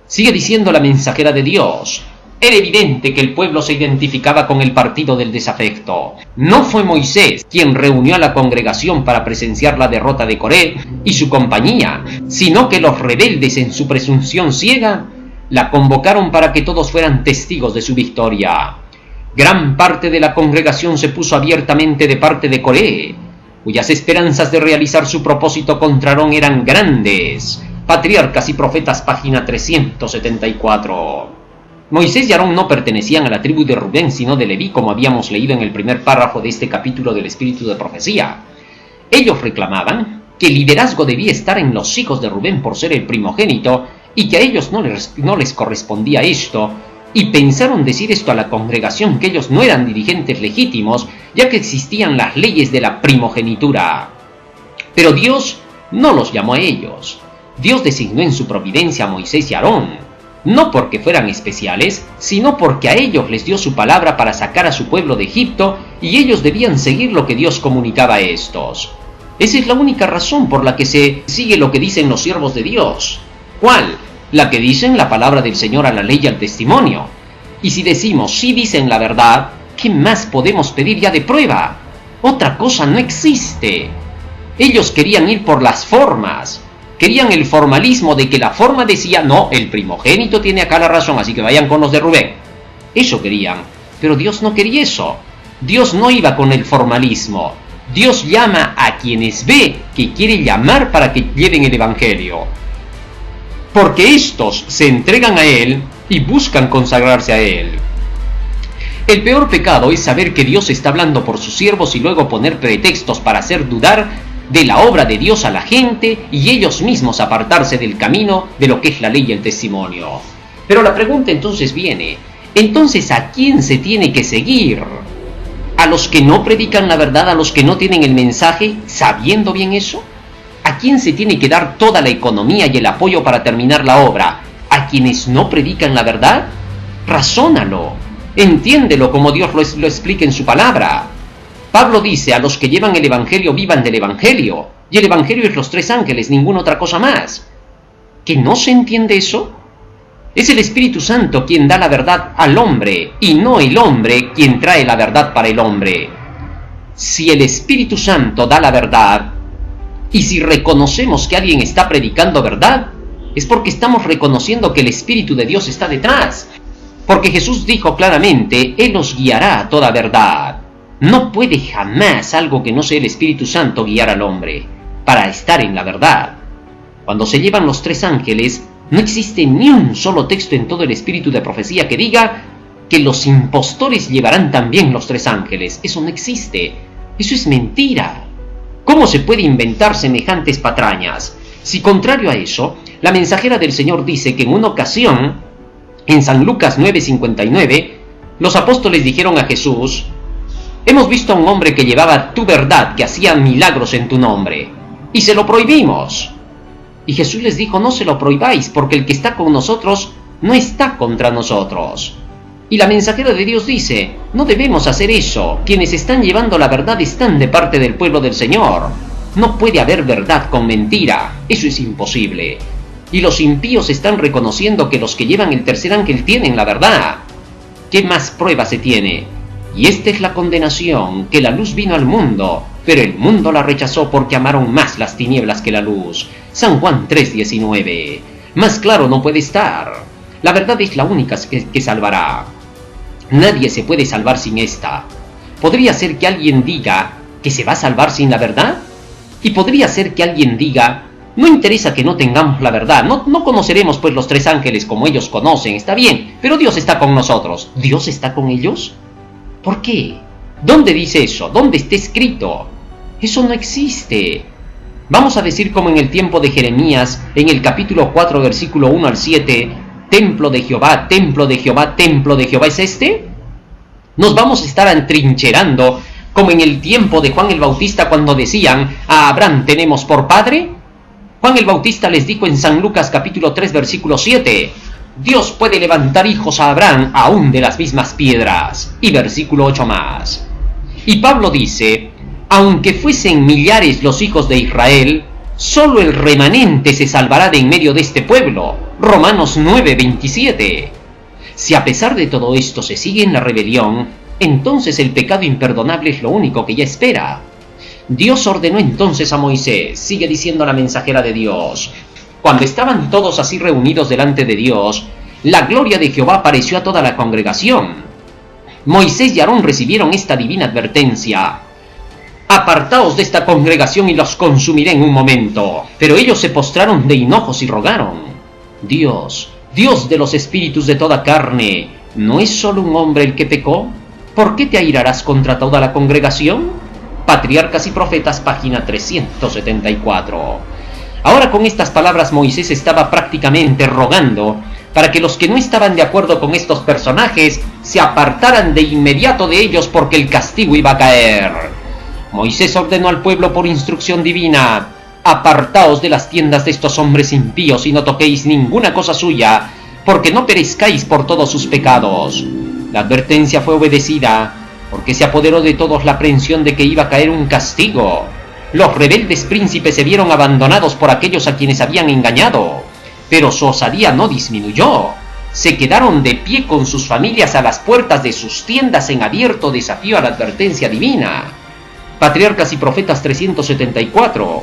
Sigue diciendo la mensajera de Dios: era evidente que el pueblo se identificaba con el partido del desafecto. No fue Moisés quien reunió a la congregación para presenciar la derrota de Coré y su compañía, sino que los rebeldes, en su presunción ciega, la convocaron para que todos fueran testigos de su victoria. Gran parte de la congregación se puso abiertamente de parte de Coré, cuyas esperanzas de realizar su propósito contra Aarón eran grandes. Patriarcas y Profetas, página 374. Moisés y Aarón no pertenecían a la tribu de Rubén, sino de Leví, como habíamos leído en el primer párrafo de este capítulo del Espíritu de Profecía. Ellos reclamaban que el liderazgo debía estar en los hijos de Rubén por ser el primogénito, y que a ellos no les correspondía esto, y pensaron decir esto a la congregación, que ellos no eran dirigentes legítimos, ya que existían las leyes de la primogenitura. Pero Dios no los llamó a ellos. Dios designó en su providencia a Moisés y a Aarón, no porque fueran especiales, sino porque a ellos les dio su palabra para sacar a su pueblo de Egipto, y ellos debían seguir lo que Dios comunicaba a estos. Esa es la única razón por la que se sigue lo que dicen los siervos de Dios. ¿Cuál? La que dicen la palabra del Señor a la ley y al testimonio. Y si decimos sí dicen la verdad, ¿qué más podemos pedir ya de prueba? Otra cosa no existe. Ellos querían ir por las formas. Querían el formalismo de que la forma decía: no, el primogénito tiene acá la razón, así que vayan con los de Rubén. Eso querían, pero Dios no quería eso. Dios no iba con el formalismo. Dios llama a quienes ve que quiere llamar para que lleven el Evangelio, porque estos se entregan a Él y buscan consagrarse a Él. El peor pecado es saber que Dios está hablando por sus siervos y luego poner pretextos para hacer dudar de la obra de Dios a la gente y ellos mismos apartarse del camino de lo que es la ley y el testimonio. Pero la pregunta entonces viene: ¿entonces a quién se tiene que seguir? ¿A los que no predican la verdad, a los que no tienen el mensaje, sabiendo bien eso? ¿A quién se tiene que dar toda la economía y el apoyo para terminar la obra? ¿A quienes no predican la verdad? Razónalo, entiéndelo como Dios lo explica en su palabra. Pablo dice: a los que llevan el Evangelio vivan del Evangelio, y el Evangelio es los tres ángeles, ninguna otra cosa más. ¿Que no se entiende eso? Es el Espíritu Santo quien da la verdad al hombre, y no el hombre quien trae la verdad para el hombre. Si el Espíritu Santo da la verdad, y si reconocemos que alguien está predicando verdad, es porque estamos reconociendo que el Espíritu de Dios está detrás. porque Jesús dijo claramente, Él os guiará a toda verdad. No puede jamás algo que no sea el Espíritu Santo guiar al hombre para estar en la verdad. Cuando se llevan los 3 ángeles, no existe ni un solo texto en todo el espíritu de profecía que diga que los impostores llevarán también los 3 ángeles. Eso no existe. Eso es mentira. ¿Cómo se puede inventar semejantes patrañas? Si contrario a eso, la mensajera del Señor dice que en una ocasión, en San Lucas 9:59, los apóstoles dijeron a Jesús, hemos visto a un hombre que llevaba tu verdad, que hacía milagros en tu nombre, y se lo prohibimos. Y Jesús les dijo, no se lo prohibáis, porque el que está con nosotros no está contra nosotros. Y la mensajera de Dios dice, no debemos hacer eso, quienes están llevando la verdad están de parte del pueblo del Señor. No puede haber verdad con mentira, eso es imposible. Y los impíos están reconociendo que los que llevan el tercer ángel tienen la verdad. ¿Qué más prueba se tiene? Y esta es la condenación, que la luz vino al mundo, pero el mundo la rechazó porque amaron más las tinieblas que la luz. San Juan 3:19. Más claro no puede estar. La verdad es la única que salvará. Nadie se puede salvar sin esta. ¿Podría ser que alguien diga que se va a salvar sin la verdad? Y podría ser que alguien diga, no interesa que no tengamos la verdad, no conoceremos pues los 3 ángeles como ellos conocen, está bien, pero Dios está con nosotros. ¿Dios está con ellos? ¿Por qué? ¿Dónde dice eso? ¿Dónde está escrito? Eso no existe. Vamos a decir como en el tiempo de Jeremías, en el capítulo 4, versículo 1 al 7, templo de Jehová, templo de Jehová, templo de Jehová, ¿es este? Nos vamos a estar atrincherando como en el tiempo de Juan el Bautista cuando decían, a Abraham tenemos por padre. Juan el Bautista les dijo en San Lucas capítulo 3, versículo 7, Dios puede levantar hijos a Abraham aún de las mismas piedras. Y versículo 8 más. Y Pablo dice, aunque fuesen millares los hijos de Israel, solo el remanente se salvará de en medio de este pueblo. Romanos 9:27. Si a pesar de todo esto se sigue en la rebelión, entonces el pecado imperdonable es lo único que ya espera. Dios ordenó entonces a Moisés, sigue diciendo la mensajera de Dios, cuando estaban todos así reunidos delante de Dios, la gloria de Jehová apareció a toda la congregación. Moisés y Aarón recibieron esta divina advertencia, apartaos de esta congregación y los consumiré en un momento. Pero ellos se postraron de hinojos y rogaron, Dios de los espíritus de toda carne, ¿no es solo un hombre el que pecó? ¿Por qué te airarás contra toda la congregación? Patriarcas y Profetas, página 374. Ahora con estas palabras Moisés estaba prácticamente rogando para que los que no estaban de acuerdo con estos personajes se apartaran de inmediato de ellos porque el castigo iba a caer. Moisés ordenó al pueblo por instrucción divina, apartaos de las tiendas de estos hombres impíos y no toquéis ninguna cosa suya, porque no perezcáis por todos sus pecados. La advertencia fue obedecida, porque se apoderó de todos la aprehensión de que iba a caer un castigo. Los rebeldes príncipes se vieron abandonados por aquellos a quienes habían engañado, pero su osadía no disminuyó. Se quedaron de pie con sus familias a las puertas de sus tiendas en abierto desafío a la advertencia divina. Patriarcas y Profetas 374.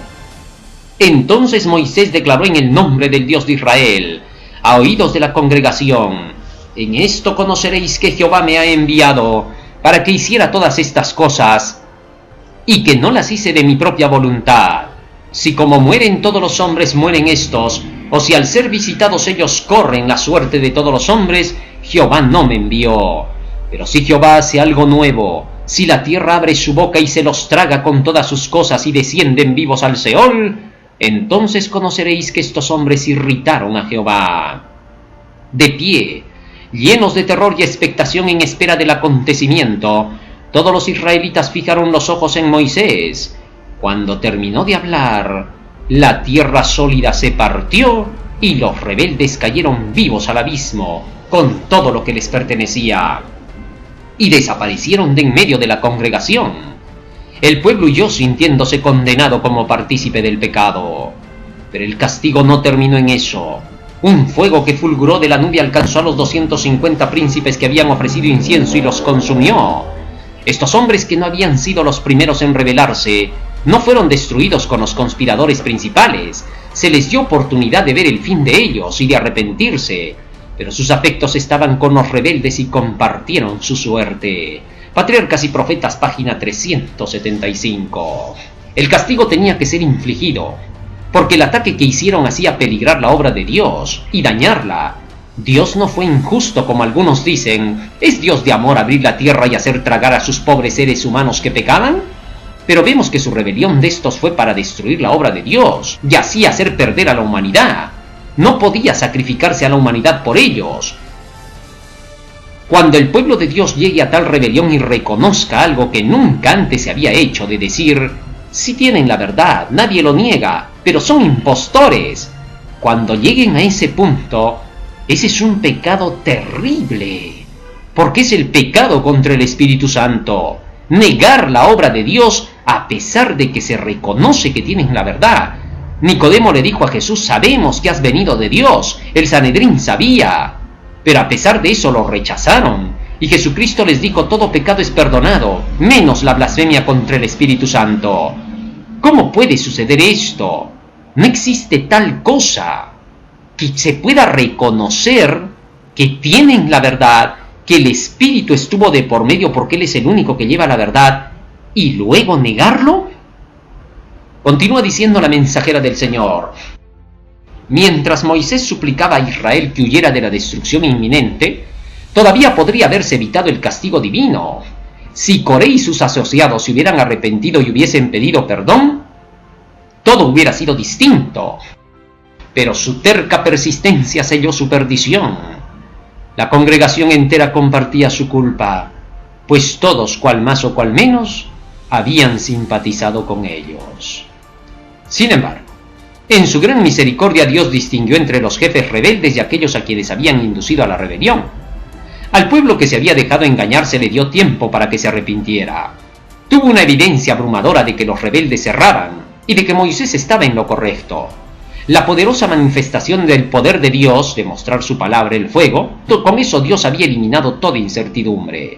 Entonces Moisés declaró en el nombre del Dios de Israel, a oídos de la congregación, en esto conoceréis que Jehová me ha enviado para que hiciera todas estas cosas, y que no las hice de mi propia voluntad. Si como mueren todos los hombres mueren estos, o si al ser visitados ellos corren la suerte de todos los hombres, Jehová no me envió. Pero si Jehová hace algo nuevo, si la tierra abre su boca y se los traga con todas sus cosas y descienden vivos al Seol, entonces conoceréis que estos hombres irritaron a Jehová. De pie, llenos de terror y expectación en espera del acontecimiento, todos los israelitas fijaron los ojos en Moisés. Cuando terminó de hablar, la tierra sólida se partió y los rebeldes cayeron vivos al abismo con todo lo que les pertenecía, y desaparecieron de en medio de la congregación. El pueblo huyó sintiéndose condenado como partícipe del pecado. Pero el castigo no terminó en eso. Un fuego que fulguró de la nube alcanzó a los 250 príncipes que habían ofrecido incienso y los consumió. Estos hombres, que no habían sido los primeros en rebelarse, no fueron destruidos con los conspiradores principales. Se les dio oportunidad de ver el fin de ellos y de arrepentirse. pero sus afectos estaban con los rebeldes y compartieron su suerte. Patriarcas y Profetas, página 375. El castigo tenía que ser infligido, porque el ataque que hicieron hacía peligrar la obra de Dios y dañarla. Dios no fue injusto como algunos dicen. ¿Es Dios de amor abrir la tierra y hacer tragar a sus pobres seres humanos que pecaban? Pero vemos que su rebelión de estos fue para destruir la obra de Dios y así hacer perder a la humanidad. No podía sacrificarse a la humanidad por ellos. Cuando el pueblo de Dios llegue a tal rebelión y reconozca algo que nunca antes se había hecho, de decir, sí tienen la verdad, nadie lo niega, pero son impostores. Cuando lleguen a ese punto, ese es un pecado terrible, porque es el pecado contra el Espíritu Santo. Negar la obra de Dios a pesar de que se reconoce que tienen la verdad. Nicodemo le dijo a Jesús, sabemos que has venido de Dios. El Sanedrín sabía, pero a pesar de eso lo rechazaron. Y Jesucristo les dijo, todo pecado es perdonado, menos la blasfemia contra el Espíritu Santo. ¿Cómo puede suceder esto? No existe tal cosa, que se pueda reconocer que tienen la verdad, que el Espíritu estuvo de por medio porque Él es el único que lleva la verdad, y luego negarlo. Continúa diciendo la mensajera del Señor. Mientras Moisés suplicaba a Israel que huyera de la destrucción inminente, todavía podría haberse evitado el castigo divino. Si Coré y sus asociados se hubieran arrepentido y hubiesen pedido perdón, todo hubiera sido distinto. Pero su terca persistencia selló su perdición. La congregación entera compartía su culpa, pues todos, cual más o cual menos, habían simpatizado con ellos. Sin embargo, en su gran misericordia Dios distinguió entre los jefes rebeldes y aquellos a quienes habían inducido a la rebelión. Al pueblo que se había dejado engañar se le dio tiempo para que se arrepintiera. Tuvo una evidencia abrumadora de que los rebeldes erraban y de que Moisés estaba en lo correcto. La poderosa manifestación del poder de Dios, de mostrar su palabra, el fuego, con eso Dios había eliminado toda incertidumbre.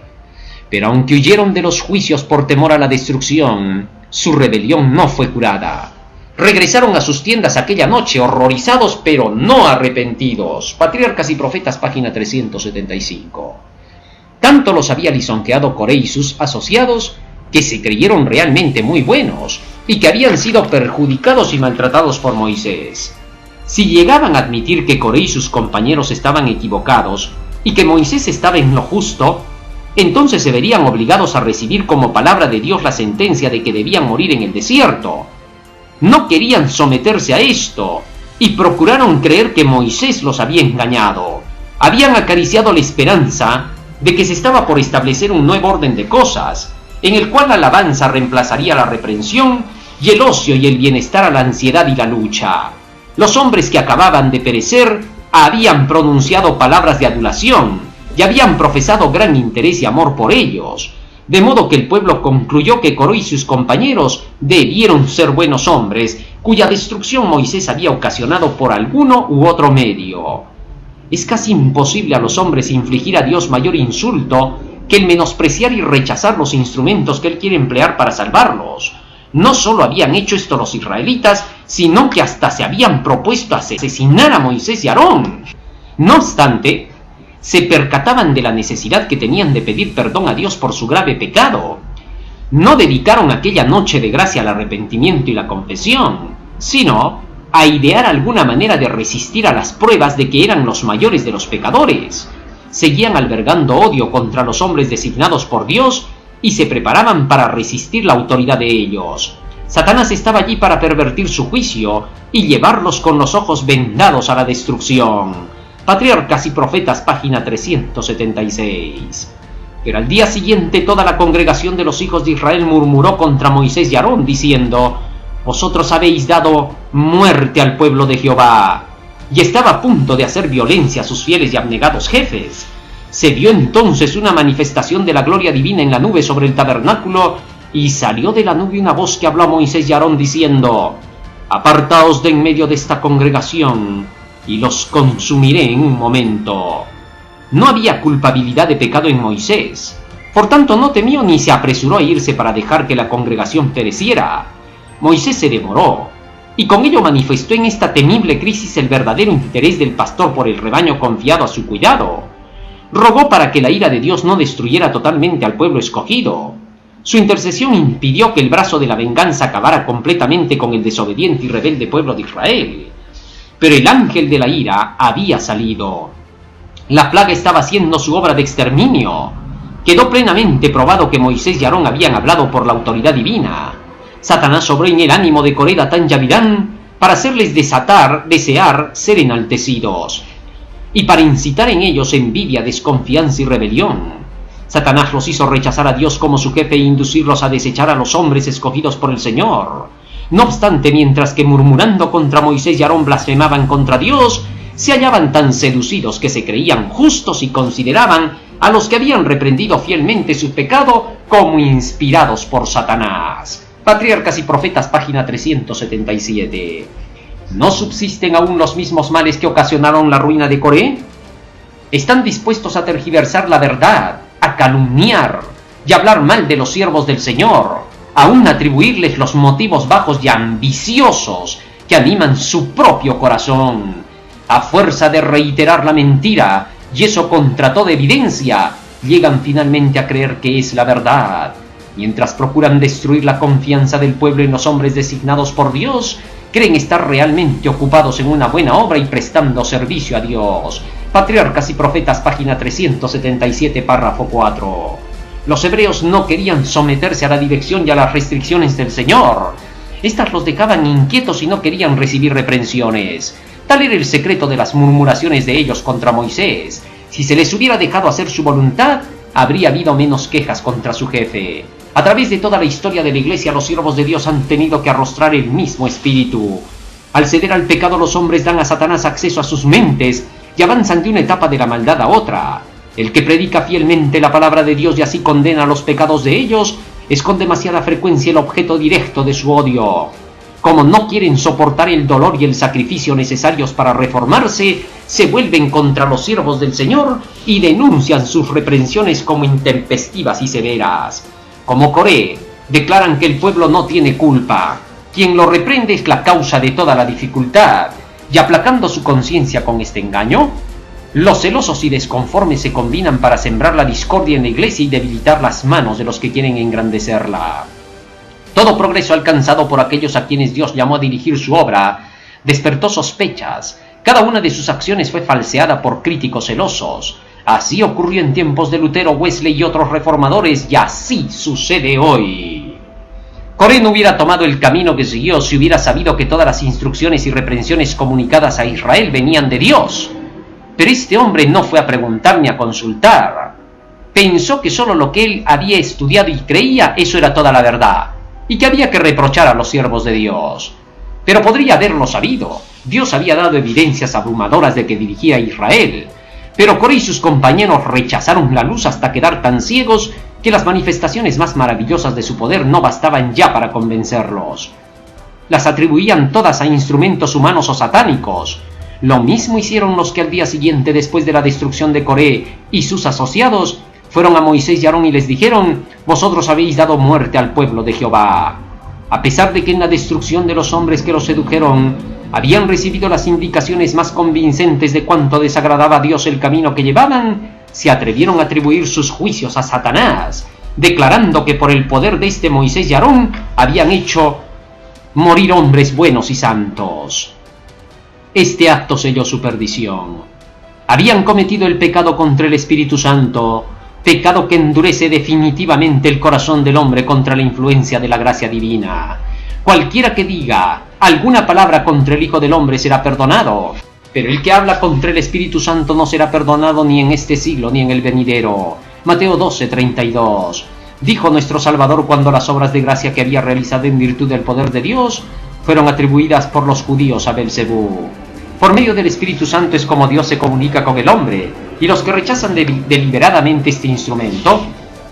Pero aunque huyeron de los juicios por temor a la destrucción, su rebelión no fue curada. Regresaron a sus tiendas aquella noche, horrorizados pero no arrepentidos. Patriarcas y Profetas, página 375. Tanto los había lisonjeado Coré y sus asociados, que se creyeron realmente muy buenos, y que habían sido perjudicados y maltratados por Moisés. Si llegaban a admitir que Coré y sus compañeros estaban equivocados, y que Moisés estaba en lo justo, entonces se verían obligados a recibir como palabra de Dios la sentencia de que debían morir en el desierto. No querían someterse a esto, y procuraron creer que Moisés los había engañado. Habían acariciado la esperanza de que se estaba por establecer un nuevo orden de cosas, en el cual la alabanza reemplazaría la reprensión y el ocio y el bienestar a la ansiedad y la lucha. Los hombres que acababan de perecer habían pronunciado palabras de adulación y habían profesado gran interés y amor por ellos, de modo que el pueblo concluyó que Coré y sus compañeros debieron ser buenos hombres, cuya destrucción Moisés había ocasionado por alguno u otro medio. Es casi imposible a los hombres infligir a Dios mayor insulto que el menospreciar y rechazar los instrumentos que Él quiere emplear para salvarlos. No solo habían hecho esto los israelitas, sino que hasta se habían propuesto asesinar a Moisés y Aarón. No obstante, se percataban de la necesidad que tenían de pedir perdón a Dios por su grave pecado. No dedicaron aquella noche de gracia al arrepentimiento y la confesión, sino a idear alguna manera de resistir a las pruebas de que eran los mayores de los pecadores. Seguían albergando odio contra los hombres designados por Dios y se preparaban para resistir la autoridad de ellos. Satanás estaba allí para pervertir su juicio y llevarlos con los ojos vendados a la destrucción. Patriarcas y Profetas, página 376. Pero al día siguiente toda la congregación de los hijos de Israel murmuró contra Moisés y Aarón, diciendo: vosotros habéis dado muerte al pueblo de Jehová. Y estaba a punto de hacer violencia a sus fieles y abnegados jefes. Se vio entonces una manifestación de la gloria divina en la nube sobre el tabernáculo, y salió de la nube una voz que habló a Moisés y Aarón diciendo: apartaos de en medio de esta congregación, y los consumiré en un momento. No había culpabilidad de pecado en Moisés, por tanto no temió ni se apresuró a irse para dejar que la congregación pereciera. Moisés se demoró, y con ello manifestó en esta temible crisis el verdadero interés del pastor por el rebaño confiado a su cuidado. Rogó para que la ira de Dios no destruyera totalmente al pueblo escogido. Su intercesión impidió que el brazo de la venganza acabara completamente con el desobediente y rebelde pueblo de Israel. Pero el ángel de la ira había salido. La plaga estaba haciendo su obra de exterminio. Quedó plenamente probado que Moisés y Aarón habían hablado por la autoridad divina. Satanás obró en el ánimo de Coré, Datán y Abirán para hacerles desear ser enaltecidos, y para incitar en ellos envidia, desconfianza y rebelión. Satanás los hizo rechazar a Dios como su jefe e inducirlos a desechar a los hombres escogidos por el Señor. No obstante, mientras que murmurando contra Moisés y Aarón blasfemaban contra Dios, se hallaban tan seducidos que se creían justos y consideraban a los que habían reprendido fielmente su pecado como inspirados por Satanás. Patriarcas y Profetas, página 377. ¿No subsisten aún los mismos males que ocasionaron la ruina de Coré? Están dispuestos a tergiversar la verdad, a calumniar y hablar mal de los siervos del Señor, aún atribuirles los motivos bajos y ambiciosos que animan su propio corazón. A fuerza de reiterar la mentira, y eso contra toda evidencia, llegan finalmente a creer que es la verdad. Mientras procuran destruir la confianza del pueblo en los hombres designados por Dios, creen estar realmente ocupados en una buena obra y prestando servicio a Dios. Patriarcas y Profetas, página 377, párrafo 4. Los hebreos no querían someterse a la dirección y a las restricciones del Señor. Estas los dejaban inquietos y no querían recibir reprensiones. Tal era el secreto de las murmuraciones de ellos contra Moisés. Si se les hubiera dejado hacer su voluntad, habría habido menos quejas contra su jefe. A través de toda la historia de la Iglesia, los siervos de Dios han tenido que arrostrar el mismo espíritu. Al ceder al pecado, los hombres dan a Satanás acceso a sus mentes y avanzan de una etapa de la maldad a otra. El que predica fielmente la palabra de Dios y así condena los pecados de ellos, es con demasiada frecuencia el objeto directo de su odio. Como no quieren soportar el dolor y el sacrificio necesarios para reformarse, se vuelven contra los siervos del Señor y denuncian sus reprensiones como intempestivas y severas. Como Coré, declaran que el pueblo no tiene culpa. Quien lo reprende es la causa de toda la dificultad, y aplacando su conciencia con este engaño, los celosos y desconformes se combinan para sembrar la discordia en la Iglesia y debilitar las manos de los que quieren engrandecerla. Todo progreso alcanzado por aquellos a quienes Dios llamó a dirigir su obra despertó sospechas. Cada una de sus acciones fue falseada por críticos celosos. Así ocurrió en tiempos de Lutero, Wesley y otros reformadores, y así sucede hoy. Coré no hubiera tomado el camino que siguió si hubiera sabido que todas las instrucciones y reprensiones comunicadas a Israel venían de Dios. Pero este hombre no fue a preguntar ni a consultar. Pensó que solo lo que él había estudiado y creía, eso era toda la verdad, y que había que reprochar a los siervos de Dios. Pero podría haberlo sabido. Dios había dado evidencias abrumadoras de que dirigía a Israel. Pero Coré y sus compañeros rechazaron la luz hasta quedar tan ciegos que las manifestaciones más maravillosas de su poder no bastaban ya para convencerlos. Las atribuían todas a instrumentos humanos o satánicos. Lo mismo hicieron los que al día siguiente, después de la destrucción de Coré y sus asociados, fueron a Moisés y Aarón y les dijeron: «Vosotros habéis dado muerte al pueblo de Jehová». A pesar de que en la destrucción de los hombres que los sedujeron habían recibido las indicaciones más convincentes de cuánto desagradaba a Dios el camino que llevaban, se atrevieron a atribuir sus juicios a Satanás, declarando que por el poder de este Moisés y Aarón habían hecho morir hombres buenos y santos. Este acto selló su perdición. Habían cometido el pecado contra el Espíritu Santo, pecado que endurece definitivamente el corazón del hombre contra la influencia de la gracia divina. Cualquiera que diga alguna palabra contra el Hijo del Hombre será perdonado, pero el que habla contra el Espíritu Santo no será perdonado ni en este siglo ni en el venidero. Mateo 12:32. Dijo nuestro Salvador cuando las obras de gracia que había realizado en virtud del poder de Dios fueron atribuidas por los judíos a Belcebú. Por medio del Espíritu Santo es como Dios se comunica con el hombre, y los que rechazan deliberadamente este instrumento,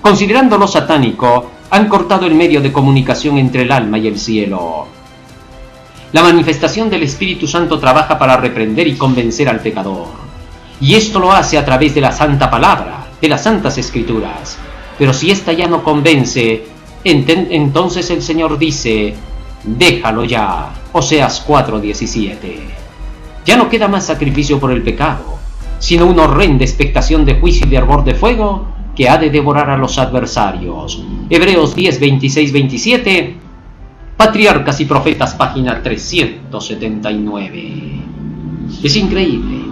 considerándolo satánico, han cortado el medio de comunicación entre el alma y el cielo. La manifestación del Espíritu Santo trabaja para reprender y convencer al pecador, y esto lo hace a través de la Santa Palabra, de las Santas Escrituras. Pero si ésta ya no convence, entonces el Señor dice: «Déjalo ya». Oseas 4:17. Ya no queda más sacrificio por el pecado, sino una horrenda expectación de juicio y de hervor de fuego que ha de devorar a los adversarios. Hebreos 10:26-27, Patriarcas y Profetas, página 379. Es increíble,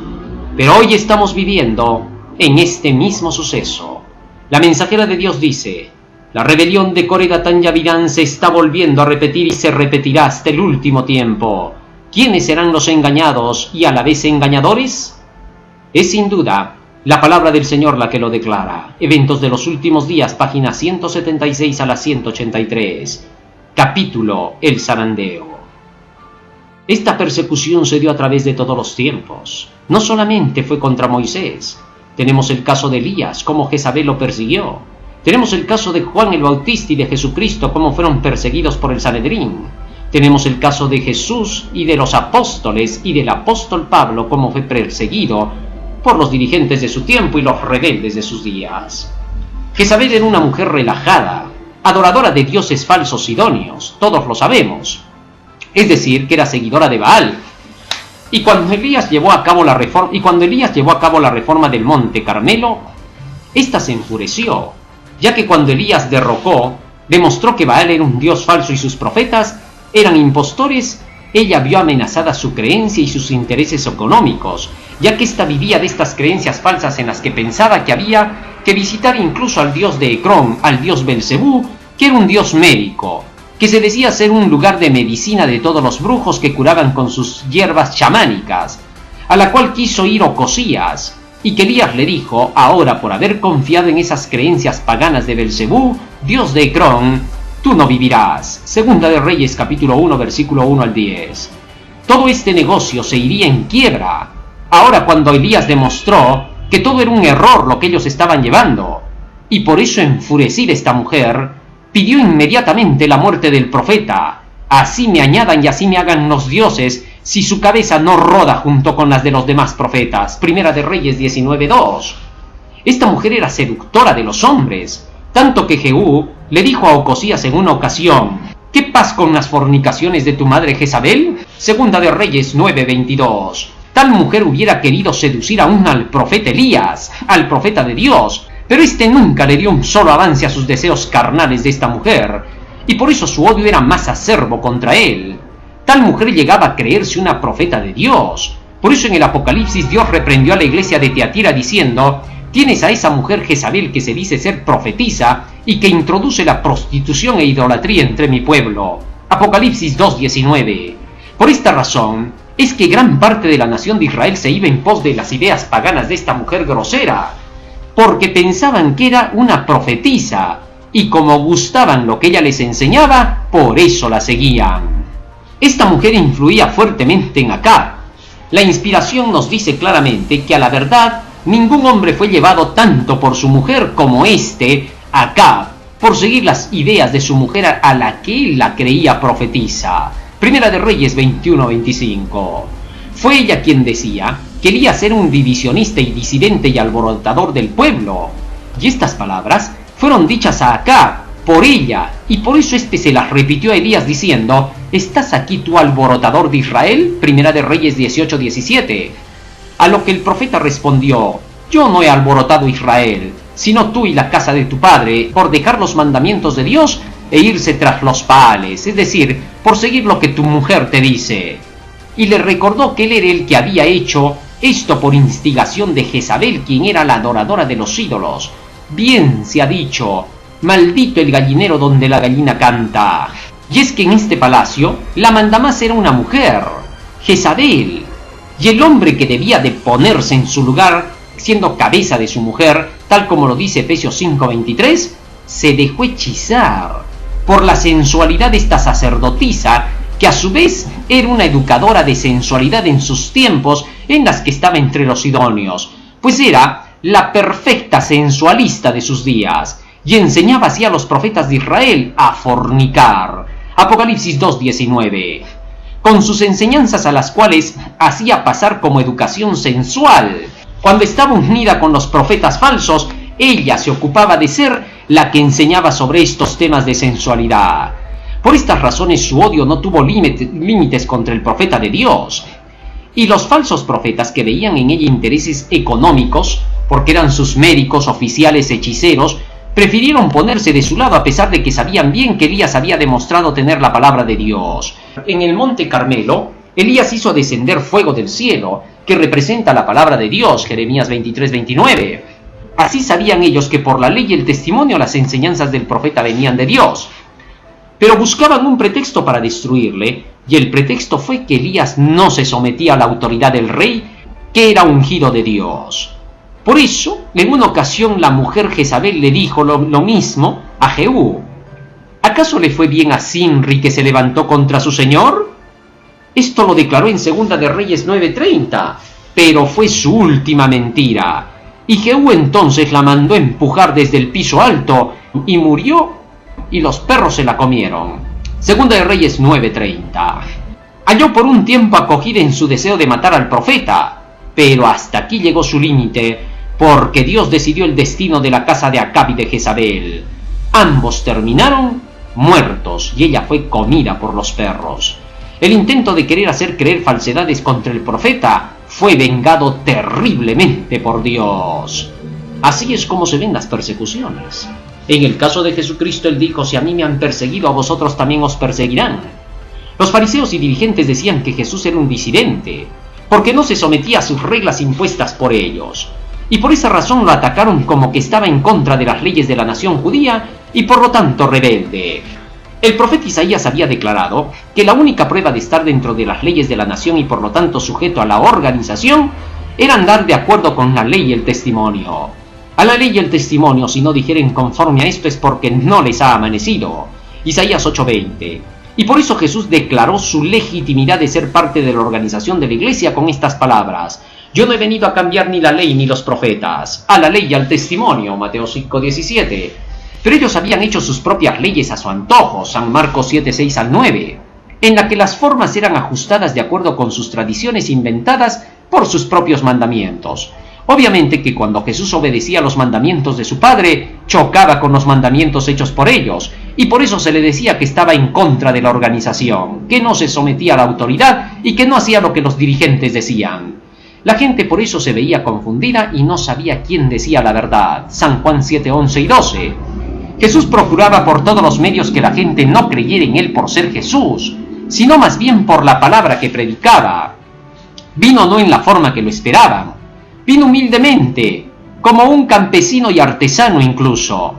pero hoy estamos viviendo en este mismo suceso. La mensajera de Dios dice: la rebelión de Coré, Datán y Abirán se está volviendo a repetir y se repetirá hasta el último tiempo. ¿Quiénes serán los engañados y a la vez engañadores? Es sin duda la palabra del Señor la que lo declara. Eventos de los últimos días, páginas 176 a la 183. Capítulo: El zarandeo. Esta persecución se dio a través de todos los tiempos. No solamente fue contra Moisés. Tenemos el caso de Elías, cómo Jezabel lo persiguió. Tenemos el caso de Juan el Bautista y de Jesucristo, cómo fueron perseguidos por el Sanedrín. Tenemos el caso de Jesús y de los apóstoles y del apóstol Pablo, cómo fue perseguido por los dirigentes de su tiempo y los rebeldes de sus días. Jezabel era una mujer relajada, adoradora de dioses falsos idóneos, todos lo sabemos. Es decir, que era seguidora de Baal. Y cuando Elías llevó a cabo la reforma del Monte Carmelo, ésta se enfureció, ya que cuando Elías demostró que Baal era un dios falso y sus profetas eran impostores, ella vio amenazada su creencia y sus intereses económicos, ya que ésta vivía de estas creencias falsas en las que pensaba que había que visitar incluso al dios de Ecrón, al dios Belcebú, que era un dios médico, que se decía ser un lugar de medicina de todos los brujos que curaban con sus hierbas chamánicas, a la cual quiso ir Ocosías, y que Elías le dijo: ahora, por haber confiado en esas creencias paganas de Belcebú, dios de Ecrón, tú no vivirás. Segunda de Reyes, capítulo 1, versículo 1 al 10. Todo este negocio se iría en quiebra, ahora cuando Elías demostró que todo era un error lo que ellos estaban llevando, y por eso, enfurecida esta mujer, pidió inmediatamente la muerte del profeta. Así me añadan y así me hagan los dioses si su cabeza no roda junto con las de los demás profetas. Primera de Reyes 19:2. Esta mujer era seductora de los hombres, tanto que Jehú le dijo a Ocosías en una ocasión: ¿qué pasa con las fornicaciones de tu madre Jezabel? Segunda de Reyes 9:22. Tal mujer hubiera querido seducir aún al profeta Elías, al profeta de Dios, pero este nunca le dio un solo avance a sus deseos carnales de esta mujer, y por eso su odio era más acerbo contra él. Tal mujer llegaba a creerse una profeta de Dios. Por eso en el Apocalipsis Dios reprendió a la iglesia de Tiatira diciendo: tienes a esa mujer Jezabel que se dice ser profetisa y que introduce la prostitución e idolatría entre mi pueblo. Apocalipsis 2:19. Por esta razón es que gran parte de la nación de Israel se iba en pos de las ideas paganas de esta mujer grosera, porque pensaban que era una profetisa, y como gustaban lo que ella les enseñaba, por eso la seguían. Esta mujer influía fuertemente en Acab. La inspiración nos dice claramente que a la verdad ningún hombre fue llevado tanto por su mujer como Acab, por seguir las ideas de su mujer a la que él la creía profetisa. Primera de Reyes 21:25. Fue ella quien decía que Elías era un divisionista y disidente y alborotador del pueblo. Y estas palabras fueron dichas a Acab por ella, y por eso se las repitió a Elías diciendo: ¿estás aquí tú, alborotador de Israel? Primera de Reyes 18:17. A lo que el profeta respondió: yo no he alborotado Israel, sino tú y la casa de tu padre, por dejar los mandamientos de Dios e irse tras los Baales, es decir, por seguir lo que tu mujer te dice. Y le recordó que él era el que había hecho esto por instigación de Jezabel, quien era la adoradora de los ídolos. Bien se ha dicho: maldito el gallinero donde la gallina canta. Y es que en este palacio la mandamás era una mujer, Jezabel, y el hombre que debía de ponerse en su lugar, siendo cabeza de su mujer, tal como lo dice Efesios 5:23, se dejó hechizar por la sensualidad de esta sacerdotisa, que a su vez era una educadora de sensualidad en sus tiempos en las que estaba entre los idóneos, pues era la perfecta sensualista de sus días, y enseñaba así a los profetas de Israel a fornicar. Apocalipsis 2:19. Con sus enseñanzas, a las cuales hacía pasar como educación sensual. Cuando estaba unida con los profetas falsos, ella se ocupaba de ser la que enseñaba sobre estos temas de sensualidad. Por estas razones su odio no tuvo límites contra el profeta de Dios. Y los falsos profetas que veían en ella intereses económicos, porque eran sus médicos, oficiales, hechiceros, prefirieron ponerse de su lado a pesar de que sabían bien que Elías había demostrado tener la palabra de Dios. En el monte Carmelo, Elías hizo descender fuego del cielo, que representa la palabra de Dios, Jeremías 23:29. Así sabían ellos que por la ley y el testimonio las enseñanzas del profeta venían de Dios. Pero buscaban un pretexto para destruirle, y el pretexto fue que Elías no se sometía a la autoridad del rey, que era ungido de Dios. Por eso, en una ocasión la mujer Jezabel le dijo lo mismo a Jehú. ¿Acaso le fue bien a Zimri que se levantó contra su señor? Esto lo declaró en Segunda de Reyes 9:30, pero fue su última mentira. Y Jehú entonces la mandó empujar desde el piso alto, y murió, y los perros se la comieron. Segunda de Reyes 9:30. Halló por un tiempo acogida en su deseo de matar al profeta, pero hasta aquí llegó su límite, porque Dios decidió el destino de la casa de Acab y de Jezabel. Ambos terminaron muertos, y ella fue comida por los perros. El intento de querer hacer creer falsedades contra el profeta fue vengado terriblemente por Dios. Así es como se ven las persecuciones. En el caso de Jesucristo, Él dijo: si a mí me han perseguido, a vosotros también os perseguirán. Los fariseos y dirigentes decían que Jesús era un disidente, porque no se sometía a sus reglas impuestas por ellos, y por esa razón lo atacaron como que estaba en contra de las leyes de la nación judía y por lo tanto rebelde. El profeta Isaías había declarado que la única prueba de estar dentro de las leyes de la nación y por lo tanto sujeto a la organización era andar de acuerdo con la ley y el testimonio. A la ley y el testimonio, si no dijeren conforme a esto, es porque no les ha amanecido. Isaías 8:20. Y por eso Jesús declaró su legitimidad de ser parte de la organización de la iglesia con estas palabras: yo no he venido a cambiar ni la ley ni los profetas, a la ley y al testimonio, Mateo 5:17. Pero ellos habían hecho sus propias leyes a su antojo, San Marcos 7:6-9, en la que las formas eran ajustadas de acuerdo con sus tradiciones inventadas por sus propios mandamientos. Obviamente que cuando Jesús obedecía los mandamientos de su Padre, chocaba con los mandamientos hechos por ellos, y por eso se le decía que estaba en contra de la organización, que no se sometía a la autoridad y que no hacía lo que los dirigentes decían. La gente por eso se veía confundida y no sabía quién decía la verdad, San Juan 7:11-12. Jesús procuraba por todos los medios que la gente no creyera en Él por ser Jesús, sino más bien por la palabra que predicaba. Vino no en la forma que lo esperaban, vino humildemente, como un campesino y artesano incluso.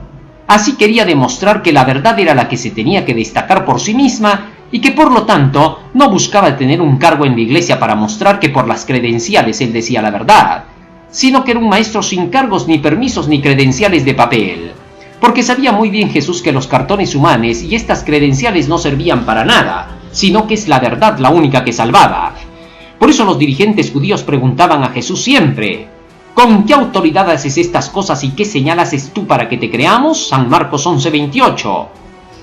Así quería demostrar que la verdad era la que se tenía que destacar por sí misma y que por lo tanto no buscaba tener un cargo en la iglesia para mostrar que por las credenciales él decía la verdad, sino que era un maestro sin cargos ni permisos ni credenciales de papel. Porque sabía muy bien Jesús que los cartones humanos y estas credenciales no servían para nada, sino que es la verdad la única que salvaba. Por eso los dirigentes judíos preguntaban a Jesús siempre: ¿con qué autoridad haces estas cosas y qué señal haces tú para que te creamos? San Marcos 11:28.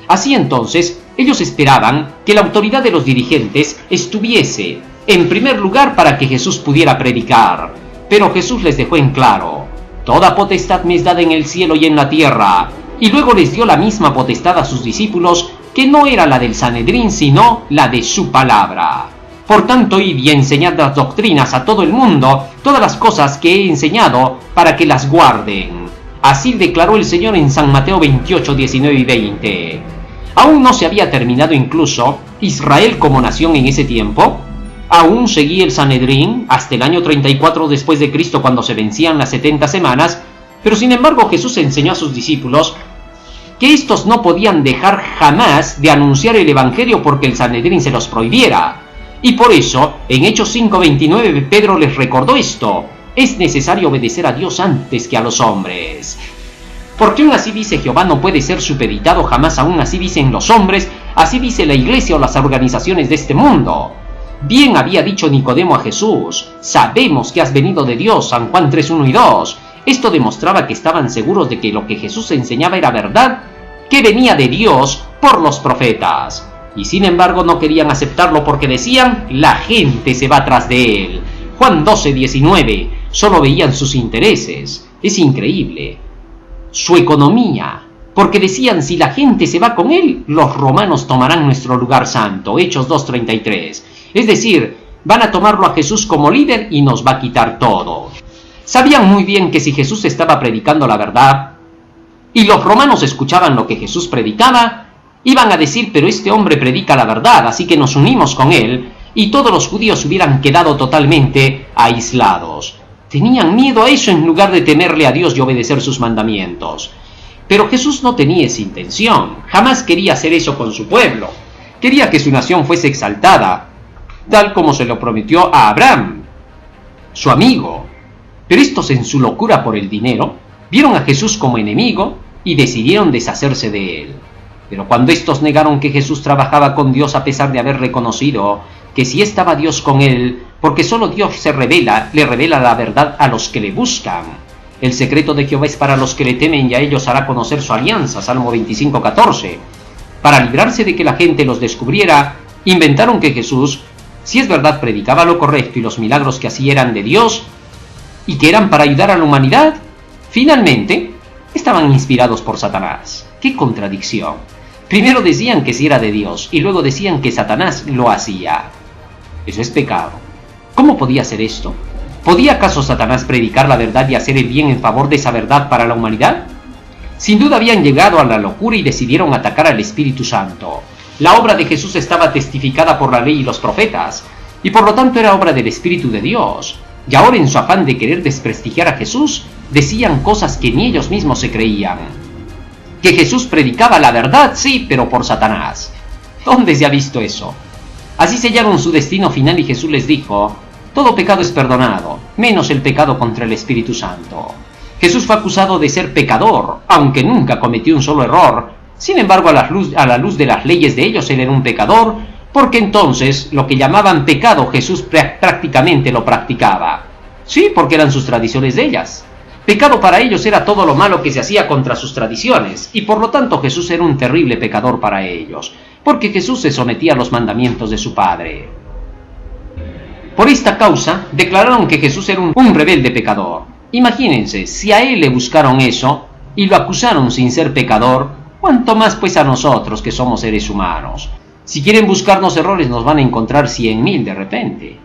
Así entonces, ellos esperaban que la autoridad de los dirigentes estuviese, en primer lugar, para que Jesús pudiera predicar. Pero Jesús les dejó en claro: toda potestad me es dada en el cielo y en la tierra. Y luego les dio la misma potestad a sus discípulos, que no era la del Sanedrín, sino la de su palabra. Por tanto, id y enseñad las doctrinas a todo el mundo, todas las cosas que he enseñado, para que las guarden. Así declaró el Señor en San Mateo 28:19-20. Aún no se había terminado incluso Israel como nación en ese tiempo. Aún seguía el Sanedrín hasta el año 34 después de Cristo, cuando se vencían las 70 semanas, pero sin embargo Jesús enseñó a sus discípulos que estos no podían dejar jamás de anunciar el Evangelio porque el Sanedrín se los prohibiera. Y por eso, en Hechos 5:29, Pedro les recordó esto: es necesario obedecer a Dios antes que a los hombres. Porque aún así dice Jehová no puede ser supeditado jamás, aún así dicen los hombres, así dice la iglesia o las organizaciones de este mundo. Bien había dicho Nicodemo a Jesús: sabemos que has venido de Dios, San Juan 3:1-2. Esto demostraba que estaban seguros de que lo que Jesús enseñaba era verdad, que venía de Dios por los profetas. Y sin embargo no querían aceptarlo porque decían: la gente se va tras de él. Juan 12:19. Solo veían sus intereses. Es increíble. Su economía, porque decían: si la gente se va con él, los romanos tomarán nuestro lugar santo. Hechos 2:33. Es decir, van a tomarlo a Jesús como líder y nos va a quitar todo. Sabían muy bien que si Jesús estaba predicando la verdad y los romanos escuchaban lo que Jesús predicaba, iban a decir: pero este hombre predica la verdad, así que nos unimos con él, y todos los judíos hubieran quedado totalmente aislados. Tenían miedo a eso en lugar de temerle a Dios y obedecer sus mandamientos. Pero Jesús no tenía esa intención, jamás quería hacer eso con su pueblo. Quería que su nación fuese exaltada, tal como se lo prometió a Abraham, su amigo. Pero estos, en su locura por el dinero, vieron a Jesús como enemigo y decidieron deshacerse de él. Pero cuando estos negaron que Jesús trabajaba con Dios, a pesar de haber reconocido que sí estaba Dios con él, porque solo Dios le revela la verdad a los que le buscan. El secreto de Jehová es para los que le temen, y a ellos hará conocer su alianza. Salmo 25:14. Para librarse de que la gente los descubriera, inventaron que Jesús, si es verdad, predicaba lo correcto y los milagros que hacía eran de Dios y que eran para ayudar a la humanidad. Finalmente, estaban inspirados por Satanás. ¡Qué contradicción! Primero decían que sí era de Dios y luego decían que Satanás lo hacía. Eso es pecado. ¿Cómo podía ser esto? ¿Podía acaso Satanás predicar la verdad y hacer el bien en favor de esa verdad para la humanidad? Sin duda habían llegado a la locura y decidieron atacar al Espíritu Santo. La obra de Jesús estaba testificada por la ley y los profetas, y por lo tanto era obra del Espíritu de Dios. Y ahora, en su afán de querer desprestigiar a Jesús, decían cosas que ni ellos mismos se creían. Que Jesús predicaba la verdad, sí, pero por Satanás. ¿Dónde se ha visto eso? Así sellaron su destino final, y Jesús les dijo: todo pecado es perdonado, menos el pecado contra el Espíritu Santo. Jesús fue acusado de ser pecador, aunque nunca cometió un solo error. Sin embargo, a la luz de las leyes de ellos, él era un pecador, porque entonces lo que llamaban pecado Jesús prácticamente lo practicaba. Sí, porque eran sus tradiciones de ellas. Pecado para ellos era todo lo malo que se hacía contra sus tradiciones, y por lo tanto Jesús era un terrible pecador para ellos, porque Jesús se sometía a los mandamientos de su Padre. Por esta causa, declararon que Jesús era un rebelde pecador. Imagínense, si a él le buscaron eso y lo acusaron sin ser pecador, ¿cuánto más pues a nosotros, que somos seres humanos? Si quieren buscarnos errores, nos van a encontrar 100.000 de repente.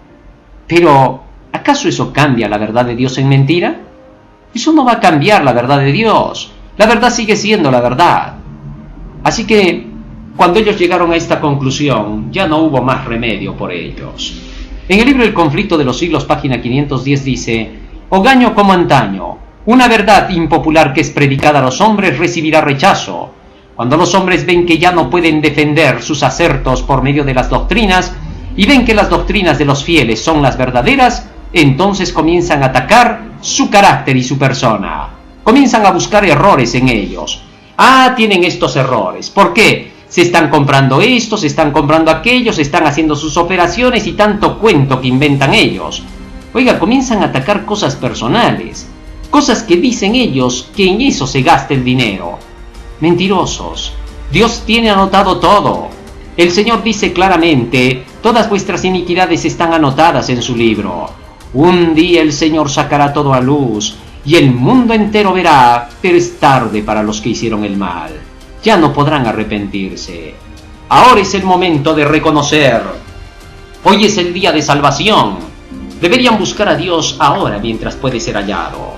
Pero, ¿acaso eso cambia la verdad de Dios en mentira? Eso no va a cambiar la verdad de Dios. La verdad sigue siendo la verdad. Así que, cuando ellos llegaron a esta conclusión, ya no hubo más remedio por ellos. En el libro El conflicto de los siglos, página 510, dice: «Ogaño como antaño, una verdad impopular que es predicada a los hombres recibirá rechazo. Cuando los hombres ven que ya no pueden defender sus acertos por medio de las doctrinas, y ven que las doctrinas de los fieles son las verdaderas, entonces comienzan a atacar su carácter y su persona. Comienzan a buscar errores en ellos. Ah, tienen estos errores. ¿Por qué? Se están comprando esto, se están comprando aquello, se están haciendo sus operaciones y tanto cuento que inventan ellos. Oiga, comienzan a atacar cosas personales, cosas que dicen ellos que en eso se gasta el dinero. Mentirosos. Dios tiene anotado todo. El Señor dice claramente: todas vuestras iniquidades están anotadas en su libro. Un día el Señor sacará todo a luz, y el mundo entero verá, pero es tarde para los que hicieron el mal. Ya no podrán arrepentirse. Ahora es el momento de reconocer. Hoy es el día de salvación. Deberían buscar a Dios ahora mientras puede ser hallado.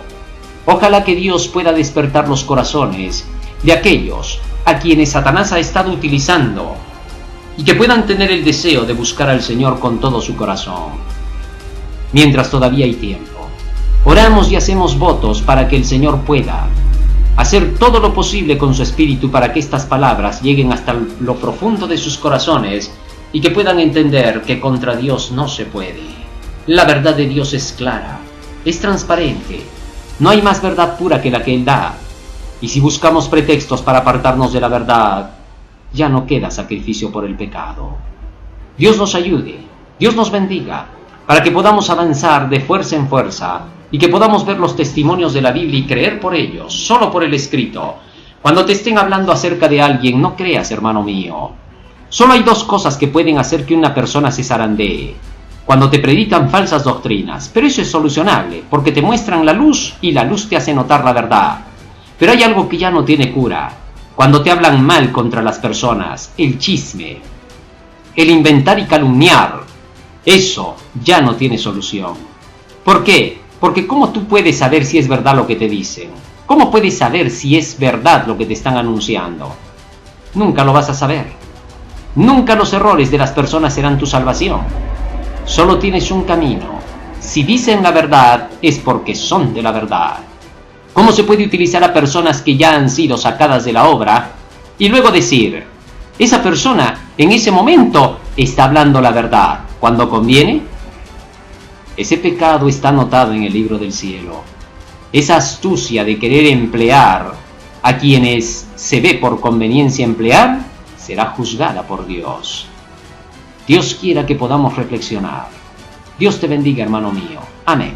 Ojalá que Dios pueda despertar los corazones de aquellos a quienes Satanás ha estado utilizando, y que puedan tener el deseo de buscar al Señor con todo su corazón. Mientras todavía hay tiempo, oramos y hacemos votos para que el Señor pueda hacer todo lo posible con su espíritu para que estas palabras lleguen hasta lo profundo de sus corazones y que puedan entender que contra Dios no se puede. La verdad de Dios es clara, es transparente. No hay más verdad pura que la que Él da. Y si buscamos pretextos para apartarnos de la verdad, ya no queda sacrificio por el pecado. Dios nos ayude, Dios nos bendiga, para que podamos avanzar de fuerza en fuerza y que podamos ver los testimonios de la Biblia y creer por ellos, solo por el escrito. Cuando te estén hablando acerca de alguien, no creas, hermano mío. Solo hay dos cosas que pueden hacer que una persona se zarandee: cuando te predican falsas doctrinas, pero eso es solucionable, porque te muestran la luz y la luz te hace notar la verdad. Pero hay algo que ya no tiene cura, Cuando te hablan mal contra las personas, el chisme, el inventar y calumniar, eso ya no tiene solución. ¿Por qué? Porque ¿cómo tú puedes saber si es verdad lo que te dicen? ¿Cómo puedes saber si es verdad lo que te están anunciando? Nunca lo vas a saber. Nunca los errores de las personas serán tu salvación. Solo tienes un camino. Si dicen la verdad, es porque son de la verdad. ¿Cómo se puede utilizar a personas que ya han sido sacadas de la obra y luego decir, esa persona en ese momento está hablando la verdad cuando conviene? Ese pecado está anotado en el libro del cielo. Esa astucia de querer emplear a quienes se ve por conveniencia emplear, será juzgada por Dios. Dios quiera que podamos reflexionar. Dios te bendiga, hermano mío. Amén.